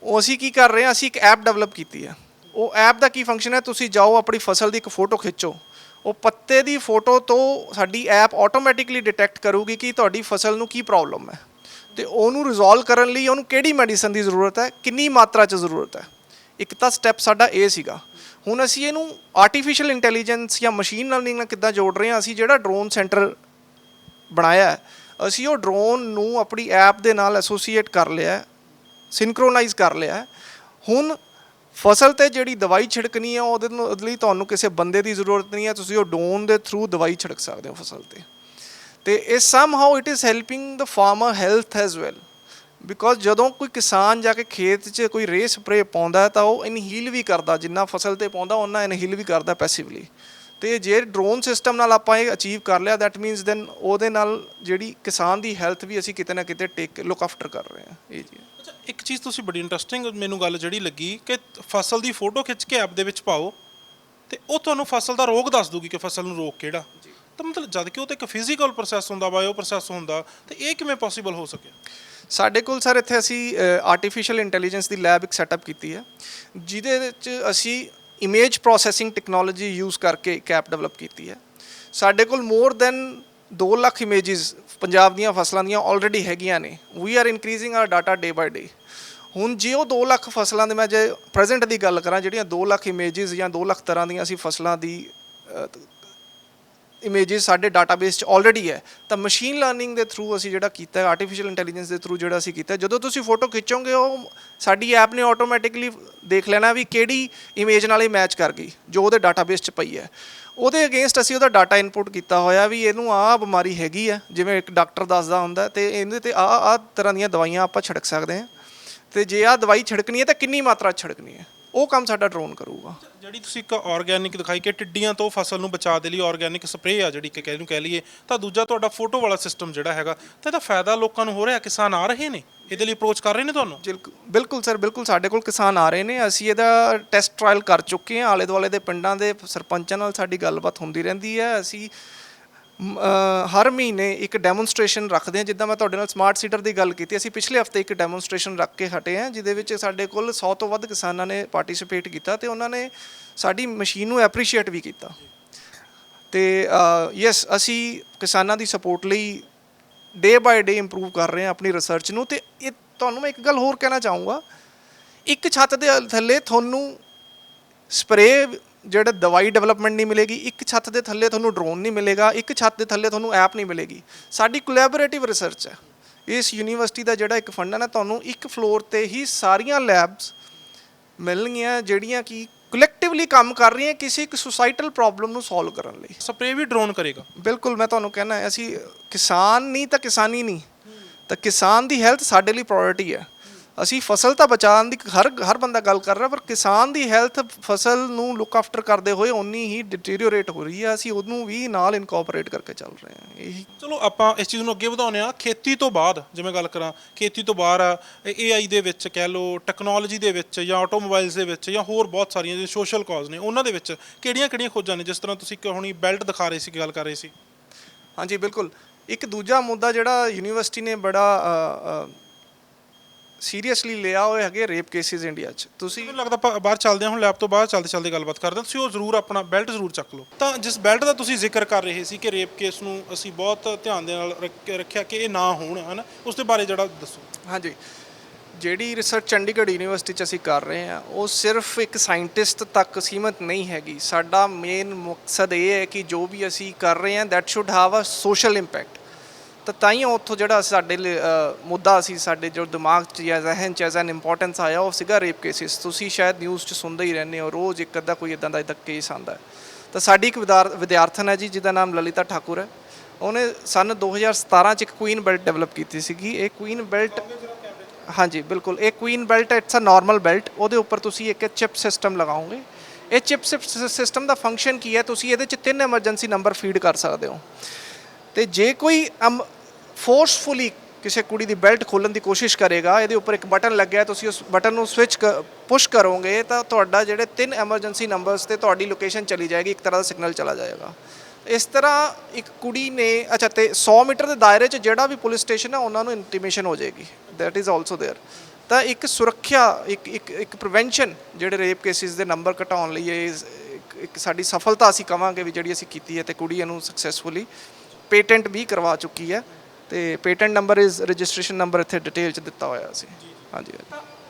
ਉਹ ਅਸੀਂ ਕੀ ਕਰ ਰਹੇ ਹਾਂ, ਅਸੀਂ ਇੱਕ ਐਪ ਡਿਵੈਲਪ ਕੀਤੀ ਹੈ। ਉਹ ਐਪ ਦਾ ਕੀ ਫੰਕਸ਼ਨ ਹੈ, ਤੁਸੀਂ ਜਾਓ ਆਪਣੀ ਫਸਲ ਦੀ ਇੱਕ ਫੋਟੋ ਖਿੱਚੋ, ਉਹ ਪੱਤੇ ਦੀ ਫੋਟੋ ਤੋਂ ਸਾਡੀ ਐਪ ਆਟੋਮੈਟਿਕਲੀ ਡਿਟੈਕਟ ਕਰੂਗੀ ਕਿ ਤੁਹਾਡੀ ਫਸਲ ਨੂੰ ਕੀ ਪ੍ਰੋਬਲਮ ਹੈ, ਤੇ ਉਹਨੂੰ ਰਿਜ਼ੋਲਵ ਕਰਨ ਲਈ ਉਹਨੂੰ ਕਿਹੜੀ ਮੈਡੀਸਨ ਦੀ ਜ਼ਰੂਰਤ ਹੈ, ਕਿੰਨੀ ਮਾਤਰਾ 'ਚ ਜ਼ਰੂਰਤ ਹੈ। ਇੱਕ ਤਾਂ ਸਟੈਪ ਸਾਡਾ ਇਹ ਸੀਗਾ। ਹੁਣ ਅਸੀਂ ਇਹਨੂੰ ਆਰਟੀਫਿਸ਼ੀਅਲ ਇੰਟੈਲੀਜੈਂਸ ਜਾਂ ਮਸ਼ੀਨ ਲਰਨਿੰਗ ਨਾਲ ਕਿੱਦਾਂ ਜੋੜ ਰਹੇ ਹਾਂ। ਅਸੀਂ ਜਿਹੜਾ ਡਰੋਨ ਸੈਂਟਰ ਬਣਾਇਆ, ਅਸੀਂ ਉਹ ਡਰੋਨ ਨੂੰ ਆਪਣੀ ਐਪ ਦੇ ਨਾਲ ਐਸੋਸੀਏਟ ਕਰ ਲਿਆ, ਸਿੰਕਰੋਨਾਈਜ਼ ਕਰ ਲਿਆ। ਹੁਣ ਫਸਲ 'ਤੇ ਜਿਹੜੀ ਦਵਾਈ ਛਿੜਕਣੀ ਹੈ ਉਹਦੇ ਲਈ ਤੁਹਾਨੂੰ ਕਿਸੇ ਬੰਦੇ ਦੀ ਜ਼ਰੂਰਤ ਨਹੀਂ ਹੈ, ਤੁਸੀਂ ਉਹ ਡਰੋਨ ਦੇ ਥਰੂ ਦਵਾਈ ਛਿੜਕ ਸਕਦੇ ਹੋ ਫਸਲ 'ਤੇ। ਅਤੇ ਇਹ somehow it is helping the farmer health as well, because ਜਦੋਂ ਕੋਈ ਕਿਸਾਨ ਜਾ ਕੇ ਖੇਤ 'ਚ ਕੋਈ ਰੇ ਸਪਰੇ ਪਾਉਂਦਾ ਤਾਂ ਉਹ ਇਨਹੀਲ ਵੀ ਕਰਦਾ, ਜਿੰਨਾ ਫਸਲ 'ਤੇ ਪਾਉਂਦਾ ਉਹਨਾਂ ਇਨਹੀਲ ਵੀ ਕਰਦਾ ਪੈਸਿਵਲੀ। ਅਤੇ ਜੇ ਡਰੋਨ ਸਿਸਟਮ ਨਾਲ ਆਪਾਂ ਇਹ ਅਚੀਵ ਕਰ ਲਿਆ, ਦੈਟ ਮੀਨਸ ਦੈਨ ਉਹਦੇ ਨਾਲ ਜਿਹੜੀ ਕਿਸਾਨ ਦੀ ਹੈਲਥ ਵੀ ਅਸੀਂ ਕਿਤੇ ਨਾ ਕਿਤੇ ਲੁੱਕ ਆਫਟਰ ਕਰ ਰਹੇ ਹਾਂ। ਇਹ ਜੀ ਅੱਛਾ, ਇੱਕ ਚੀਜ਼ ਤੁਸੀਂ ਬੜੀ ਇੰਟਰਸਟਿੰਗ ਮੈਨੂੰ ਗੱਲ ਜਿਹੜੀ ਲੱਗੀ ਕਿ ਫਸਲ ਦੀ ਫੋਟੋ ਖਿੱਚ ਕੇ ਐਪ ਦੇ ਵਿੱਚ ਪਾਓ ਤੇ ਉਹ ਤੁਹਾਨੂੰ ਫਸਲ ਦਾ ਰੋਗ ਦੱਸ ਦੂਗੀ ਕਿ ਫਸਲ ਨੂੰ ਰੋਗ ਕਿਹੜਾ। ਤਾਂ ਮਤਲਬ ਜਦ ਕਿ ਉਹ ਤਾਂ ਇੱਕ ਫਿਜ਼ੀਕਲ ਪ੍ਰੋਸੈਸ ਹੁੰਦਾ, ਬਾਇਓ ਪ੍ਰੋਸੈਸ ਹੁੰਦਾ, ਤੇ ਇਹ ਕਿਵੇਂ ਪੋਸੀਬਲ ਹੋ ਸਕਿਆ? ਸਾਡੇ ਕੋਲ ਸਰ ਇੱਥੇ ਅਸੀਂ ਆਰਟੀਫਿਸ਼ੀਅਲ ਇੰਟੈਲੀਜੈਂਸ ਦੀ ਲੈਬ ਇੱਕ ਸੈਟਅਪ ਕੀਤੀ ਹੈ, ਜਿਹਦੇ ਵਿੱਚ ਅਸੀਂ ਇਮੇਜ ਪ੍ਰੋਸੈਸਿੰਗ ਟੈਕਨੋਲੋਜੀ ਯੂਜ਼ ਕਰਕੇ ਇੱਕ ਐਪ ਡਿਵੈਲਪ ਕੀਤੀ ਹੈ। ਸਾਡੇ ਕੋਲ more than 2 lakh images Punjab ਦੀਆਂ ਫਸਲਾਂ ਦੀਆਂ ਆਲਰੇਡੀ ਹੈਗੀਆਂ ਨੇ। We are increasing our data day by day. ਹੁਣ ਜੇ ਉਹ 2 ਲੱਖ ਫਸਲਾਂ ਦੇ, ਮੈਂ ਜੇ ਪ੍ਰੈਜ਼ੈਂਟ ਦੀ ਗੱਲ ਕਰਾਂ, ਜਿਹੜੀਆਂ 2 ਲੱਖ ਇਮੇਜਿਸ ਜਾਂ 2 ਲੱਖ ਤਰ੍ਹਾਂ ਦੀਆਂ ਅਸੀਂ ਫਸਲਾਂ ਦੀ ਇਮੇਜਿਸ ਸਾਡੇ ਡਾਟਾਬੇਸ 'ਚ ਆਲਰੇਡੀ ਹੈ, ਤਾਂ ਮਸ਼ੀਨ ਲਰਨਿੰਗ ਦੇ ਥਰੂ ਅਸੀਂ ਜਿਹੜਾ ਕੀਤਾ, ਆਰਟੀਫਿਸ਼ੀਅਲ ਇੰਟੈਲੀਜੈਂਸ ਦੇ ਥਰੂ ਜਿਹੜਾ ਅਸੀਂ ਕੀਤਾ, ਜਦੋਂ ਤੁਸੀਂ ਫੋਟੋ ਖਿੱਚੋਗੇ ਉਹ ਸਾਡੀ ਐਪ ਨੇ ਆਟੋਮੈਟਿਕਲੀ ਦੇਖ ਲੈਣਾ ਵੀ ਕਿਹੜੀ ਇਮੇਜ ਨਾਲ ਇਹ ਮੈਚ ਕਰ ਗਈ ਜੋ ਉਹਦੇ ਡਾਟਾਬੇਸ 'ਚ ਪਈ ਹੈ। ਉਹਦੇ ਅਗੇਂਸਟ ਅਸੀਂ ਉਹਦਾ ਡਾਟਾ ਇਨਪੁਟ ਕੀਤਾ ਹੋਇਆ ਵੀ ਇਹਨੂੰ ਆਹ ਬਿਮਾਰੀ ਹੈਗੀ ਆ, ਜਿਵੇਂ ਇੱਕ ਡਾਕਟਰ ਦੱਸਦਾ ਹੁੰਦਾ, ਤੇ ਇਹਦੇ ਤੇ ਆਹ ਤਰ੍ਹਾਂ ਦੀਆਂ ਦਵਾਈਆਂ ਆਪਾਂ ਛਿੜਕ ਸਕਦੇ ਹਾਂ, ਤੇ ਜੇ ਆਹ ਦਵਾਈ ਛਿੜਕਣੀ ਹੈ ਤਾਂ ਕਿੰਨੀ ਮਾਤਰਾ 'ਚ ਛਿੜਕਣੀ ਹੈ, ਉਹ ਕੰਮ ਸਾਡਾ ਡਰੋਨ ਕਰੂਗਾ। ਜਿਹੜੀ ਤੁਸੀਂ ਇੱਕ ਆਰਗੈਨਿਕ ਦਿਖਾਈ ਕਿ ਟਿੱਡੀਆਂ ਤੋਂ ਫਸਲ ਨੂੰ ਬਚਾਅ ਦੇ ਲਈ ਆਰਗੈਨਿਕ ਸਪਰੇਅ ਆ ਜਿਹੜੀ ਕਿ ਕਹਿ ਲਈਏ, ਤਾਂ ਦੂਜਾ ਤੁਹਾਡਾ ਫੋਟੋ ਵਾਲਾ ਸਿਸਟਮ ਜਿਹੜਾ ਹੈਗਾ, ਤਾਂ ਇਹਦਾ ਫਾਇਦਾ ਲੋਕਾਂ ਨੂੰ ਹੋ ਰਿਹਾ, ਕਿਸਾਨ ਆ ਰਹੇ ਨੇ ਇਹਦੇ ਲਈ ਅਪਰੋਚ ਕਰ ਰਹੇ ਨੇ ਤੁਹਾਨੂੰ? ਬਿਲਕੁਲ ਸਰ, ਬਿਲਕੁਲ ਸਾਡੇ ਕੋਲ ਕਿਸਾਨ ਆ ਰਹੇ ਨੇ, ਅਸੀਂ ਇਹਦਾ ਟੈਸਟ ਟਰਾਇਲ ਕਰ ਚੁੱਕੇ ਹਾਂ, ਆਲੇ ਦੁਆਲੇ ਦੇ ਪਿੰਡਾਂ ਦੇ ਸਰਪੰਚਾਂ ਨਾਲ ਸਾਡੀ ਗੱਲਬਾਤ ਹੁੰਦੀ ਰਹਿੰਦੀ ਹੈ। ਅਸੀਂ ਹਰ ਮਹੀਨੇ ਇੱਕ ਡੈਮੋਨਸਟ੍ਰੇਸ਼ਨ ਰੱਖਦੇ ਹਾਂ, ਜਿੱਦਾਂ ਮੈਂ ਤੁਹਾਡੇ ਨਾਲ ਸਮਾਰਟ ਸੀਡਰ ਦੀ ਗੱਲ ਕੀਤੀ, ਅਸੀਂ ਪਿਛਲੇ ਹਫਤੇ ਇੱਕ ਡੈਮੋਨਸਟ੍ਰੇਸ਼ਨ ਰੱਖ ਕੇ ਹਟੇ ਹਾਂ, ਜਿਹਦੇ ਵਿੱਚ ਸਾਡੇ ਕੋਲ 100 ਤੋਂ ਵੱਧ ਕਿਸਾਨਾਂ ਨੇ ਪਾਰਟਿਸਿਪੇਟ ਕੀਤਾ ਤੇ ਉਹਨਾਂ ਨੇ ਸਾਡੀ ਮਸ਼ੀਨ ਨੂੰ ਐਪਰੀਸ਼ੀਏਟ ਵੀ ਕੀਤਾ। ਤੇ ਯੈਸ, ਅਸੀਂ ਕਿਸਾਨਾਂ ਦੀ ਸਪੋਰਟ ਲਈ ਡੇ ਬਾਏ ਡੇ ਇੰਪਰੂਵ ਕਰ ਰਹੇ ਹਾਂ ਆਪਣੀ ਰਿਸਰਚ ਨੂੰ। ਤੇ ਇਹ ਤੁਹਾਨੂੰ ਮੈਂ ਇੱਕ ਗੱਲ ਹੋਰ ਕਹਿਣਾ ਚਾਹੂੰਗਾ, ਇੱਕ ਛੱਤ ਦੇ ਥੱਲੇ ਤੁਹਾਨੂੰ ਸਪਰੇਅ ਜਿਹੜਾ ਦਵਾਈ ਡਿਵੈਲਪਮੈਂਟ ਨਹੀਂ ਮਿਲੇਗੀ, ਇੱਕ ਛੱਤ ਦੇ ਥੱਲੇ ਤੁਹਾਨੂੰ ਡਰੋਨ ਨਹੀਂ ਮਿਲੇਗਾ, ਇੱਕ ਛੱਤ ਦੇ ਥੱਲੇ ਤੁਹਾਨੂੰ ਐਪ ਨਹੀਂ ਮਿਲੇਗੀ। ਸਾਡੀ ਕੋਲੈਬੋਰੇਟਿਵ ਰਿਸਰਚ ਹੈ। ਇਸ ਯੂਨੀਵਰਸਿਟੀ ਦਾ ਜਿਹੜਾ ਇੱਕ ਫੰਡ ਹੈ ਨਾ, ਤੁਹਾਨੂੰ ਇੱਕ ਫਲੋਰ ਤੇ ਹੀ ਸਾਰੀਆਂ ਲੈਬਸ ਮਿਲਣਗੀਆਂ ਜਿਹੜੀਆਂ ਕਿ ਕਲੈਕਟਿਵਲੀ ਕੰਮ ਕਰ ਰਹੀਆਂ ਕਿਸੇ ਇੱਕ ਸੁਸਾਈਟਲ ਪ੍ਰੋਬਲਮ ਨੂੰ ਸੋਲਵ ਕਰਨ ਲਈ। ਸਪਰੇਅ ਵੀ ਡਰੋਨ ਕਰੇਗਾ? ਬਿਲਕੁਲ, ਮੈਂ ਤੁਹਾਨੂੰ ਕਹਿਣਾ, ਅਸੀਂ ਕਿਸਾਨ ਨਹੀਂ ਤਾਂ ਕਿਸਾਨੀ ਨਹੀਂ, ਤਾਂ ਕਿਸਾਨ ਦੀ ਹੈਲਥ ਸਾਡੇ ਲਈ ਪ੍ਰਾਇੋਰਟੀ ਹੈ। ਅਸੀਂ ਫਸਲ ਤਾਂ ਬਚਾਉਣ ਦੀ ਹਰ ਬੰਦਾ ਗੱਲ ਕਰ ਰਿਹਾ, ਪਰ ਕਿਸਾਨ ਦੀ ਹੈਲਥ ਫਸਲ ਨੂੰ ਲੁੱਕ ਆਫਟਰ ਕਰਦੇ ਹੋਏ ਉਨੀ ਹੀ ਡਿਟੀਰੀਓਰੇਟ ਹੋ ਰਹੀ ਹੈ, ਅਸੀਂ ਉਹਨੂੰ ਵੀ ਨਾਲ ਇਨਕੋਪਰੇਟ ਕਰਕੇ ਚੱਲ ਰਹੇ ਹਾਂ। ਇਹੀ ਚਲੋ ਆਪਾਂ ਇਸ ਚੀਜ਼ ਨੂੰ ਅੱਗੇ ਵਧਾਉਂਦੇ ਹਾਂ। ਖੇਤੀ ਤੋਂ ਬਾਅਦ ਜਿਵੇਂ ਗੱਲ ਕਰਾਂ, ਖੇਤੀ ਤੋਂ ਬਾਹਰ AI ਦੇ ਵਿੱਚ ਕਹਿ ਲਓ, ਟੈਕਨੋਲੋਜੀ ਦੇ ਵਿੱਚ, ਜਾਂ ਆਟੋਮੋਬਾਈਲਸ ਦੇ ਵਿੱਚ, ਜਾਂ ਹੋਰ ਬਹੁਤ ਸਾਰੀਆਂ ਜਿਹੜੇ ਸੋਸ਼ਲ ਕਾਜ਼ ਨੇ ਉਹਨਾਂ ਦੇ ਵਿੱਚ ਕਿਹੜੀਆਂ ਖੋਜਾਂ ਨੇ? ਜਿਸ ਤਰ੍ਹਾਂ ਤੁਸੀਂ ਹੁਣੀ ਬੈਲਟ ਦਿਖਾ ਰਹੇ ਸੀ, ਗੱਲ ਕਰ ਰਹੇ ਸੀ। ਹਾਂਜੀ ਬਿਲਕੁਲ। ਇੱਕ ਦੂਜਾ ਮੁੱਦਾ ਜਿਹੜਾ ਯੂਨੀਵਰਸਿਟੀ ਨੇ ਬੜਾ ਸੀਰੀਅਸਲੀ ਲਿਆ ਹੋਏ ਹੈਗੇ, ਰੇਪ ਕੇਸਿਸ ਇੰਡੀਆ 'ਚ। ਤੁਸੀਂ ਮੈਨੂੰ ਲੱਗਦਾ ਆਪਾਂ ਬਾਹਰ ਚੱਲਦੇ ਹਾਂ, ਹੁਣ ਲੈਬ ਤੋਂ ਬਾਹਰ ਚੱਲਦੇ ਗੱਲਬਾਤ ਕਰਦੇ ਹਾਂ। ਤੁਸੀਂ ਉਹ ਜ਼ਰੂਰ ਆਪਣਾ ਬੈਲਟ ਜ਼ਰੂਰ ਚੱਕ ਲਓ। ਤਾਂ ਜਿਸ ਬੈਲਟ ਦਾ ਤੁਸੀਂ ਜ਼ਿਕਰ ਕਰ ਰਹੇ ਸੀ ਕਿ ਰੇਪ ਕੇਸ ਨੂੰ ਅਸੀਂ ਬਹੁਤ ਧਿਆਨ ਦੇ ਨਾਲ ਰੱਖਿਆ ਕਿ ਇਹ ਨਾ ਹੋਣ, ਹੈ ਨਾ, ਉਸ ਦੇ ਬਾਰੇ ਜਿਹੜਾ ਦੱਸੋ। ਹਾਂਜੀ, ਜਿਹੜੀ ਰਿਸਰਚ ਚੰਡੀਗੜ੍ਹ ਯੂਨੀਵਰਸਿਟੀ 'ਚ ਅਸੀਂ ਕਰ ਰਹੇ ਹਾਂ, ਉਹ ਸਿਰਫ ਇੱਕ ਸਾਇੰਟਿਸਟ ਤੱਕ ਸੀਮਤ ਨਹੀਂ ਹੈਗੀ। ਸਾਡਾ ਮੇਨ ਮਕਸਦ ਇਹ ਹੈ ਕਿ ਜੋ ਵੀ ਅਸੀਂ ਕਰ ਰਹੇ ਹਾਂ, that should have a social impact. ਤਾਂ ਹੀ ਉੱਥੋਂ ਜਿਹੜਾ ਸਾਡੇ ਮੁੱਦਾ ਅਸੀਂ ਸਾਡੇ ਜੋ ਦਿਮਾਗ 'ਚ ਜਾਂ ਜ਼ਹਿਨ 'ਚ ਐਜ਼ ਐਨ ਇੰਪੋਰਟੈਂਸ ਆਇਆ, ਉਹ ਸੀਗਾ ਰੇਪ ਕੇਸਿਸ। ਤੁਸੀਂ ਸ਼ਾਇਦ ਨਿਊਜ਼ 'ਚ ਸੁਣਦੇ ਹੀ ਰਹਿੰਦੇ ਹੋ, ਰੋਜ਼ ਇੱਕ ਅੱਧਾ ਕੋਈ ਇੱਦਾਂ ਦਾ ਕੇਸ ਆਉਂਦਾ ਹੈ। ਤਾਂ ਸਾਡੀ ਇੱਕ ਵਿਦਿਆਰਥਣ ਹੈ ਜੀ, ਜਿਹਦਾ ਨਾਮ ਲਲਿਤਾ ਠਾਕੁਰ ਹੈ। ਉਹਨੇ ਸੰਨ 2017 'ਚ ਇੱਕ ਕੁਈਨ ਬੈਲਟ ਡਿਵੈਲਪ ਕੀਤੀ ਸੀਗੀ। ਇਹ ਕੁਈਨ ਬੈਲਟ, ਹਾਂਜੀ ਬਿਲਕੁਲ, ਇਹ queen belt it's a normal belt. ਉਹਦੇ ਉੱਪਰ ਤੁਸੀਂ ਇੱਕ ਚਿਪ ਸਿਸਟਮ ਲਗਾਓਗੇ। ਇਹ ਚਿਪ ਸਿਸਟਮ ਦਾ ਫੰਕਸ਼ਨ ਕੀ ਹੈ? ਤੁਸੀਂ ਇਹਦੇ 'ਚ 3 ਐਮਰਜੈਂਸੀ ਨੰਬਰ ਫੀਡ ਕਰ ਸਕਦੇ ਹੋ, ਤੇ ਜੇ ਕੋਈ ਫੋਰਸਫੁਲੀ ਕਿਸੇ ਕੁੜੀ ਦੀ ਬੈਲਟ ਖੋਲ੍ਹਣ ਦੀ ਕੋਸ਼ਿਸ਼ ਕਰੇਗਾ, ਇਹਦੇ ਉੱਪਰ ਇੱਕ ਬਟਨ ਲੱਗਿਆ, ਤੁਸੀਂ ਉਸ ਬਟਨ ਨੂੰ ਪੁਸ਼ ਕਰੋਗੇ ਤਾਂ ਤੁਹਾਡਾ ਜਿਹੜੇ 3 ਐਮਰਜੈਂਸੀ ਨੰਬਰਸ ਤੇ ਤੁਹਾਡੀ ਲੋਕੇਸ਼ਨ ਚਲੀ ਜਾਏਗੀ, ਇੱਕ ਤਰ੍ਹਾਂ ਦਾ ਸਿਗਨਲ ਚਲਾ ਜਾਏਗਾ। ਇਸ ਤਰ੍ਹਾਂ ਇੱਕ ਕੁੜੀ ਨੇ ਤੇ 100 ਮੀਟਰ ਦੇ ਦਾਇਰੇ 'ਚ ਜਿਹੜਾ ਵੀ ਪੁਲਿਸ ਸਟੇਸ਼ਨ ਹੈ ਉਹਨਾਂ ਨੂੰ ਇੰਟੀਮੇਸ਼ਨ ਹੋ ਜਾਏਗੀ। That is also there. ਤਾਂ ਇੱਕ ਸੁਰੱਖਿਆ, ਇੱਕ ਪ੍ਰੀਵੈਂਸ਼ਨ ਜਿਹੜੇ ਰੇਪ ਕੇਸਿਸ ਦੇ ਨੰਬਰ ਘਟਾਉਣ ਲਈ, ਇਹ ਇੱਕ ਸਾਡੀ ਸਫਲਤਾ ਅਸੀਂ ਕਵਾਂਗੇ ਵੀ ਜਿਹੜੀ ਅਸੀਂ ਕੀਤੀ ਹੈ। ਤੇ ਕੁੜੀ ਇਹਨੂੰ ਸਕਸੈਸਫੁਲੀ ਪੇਟੈਂਟ ਵੀ ਕਰਵਾ ਚੁੱਕੀ ਹੈ, ਤੇ patent number is registration number ਇੱਥੇ ਡਿਟੇਲ 'ਚ ਦਿੱਤਾ ਹੋਇਆ ਸੀ। ਹਾਂਜੀ।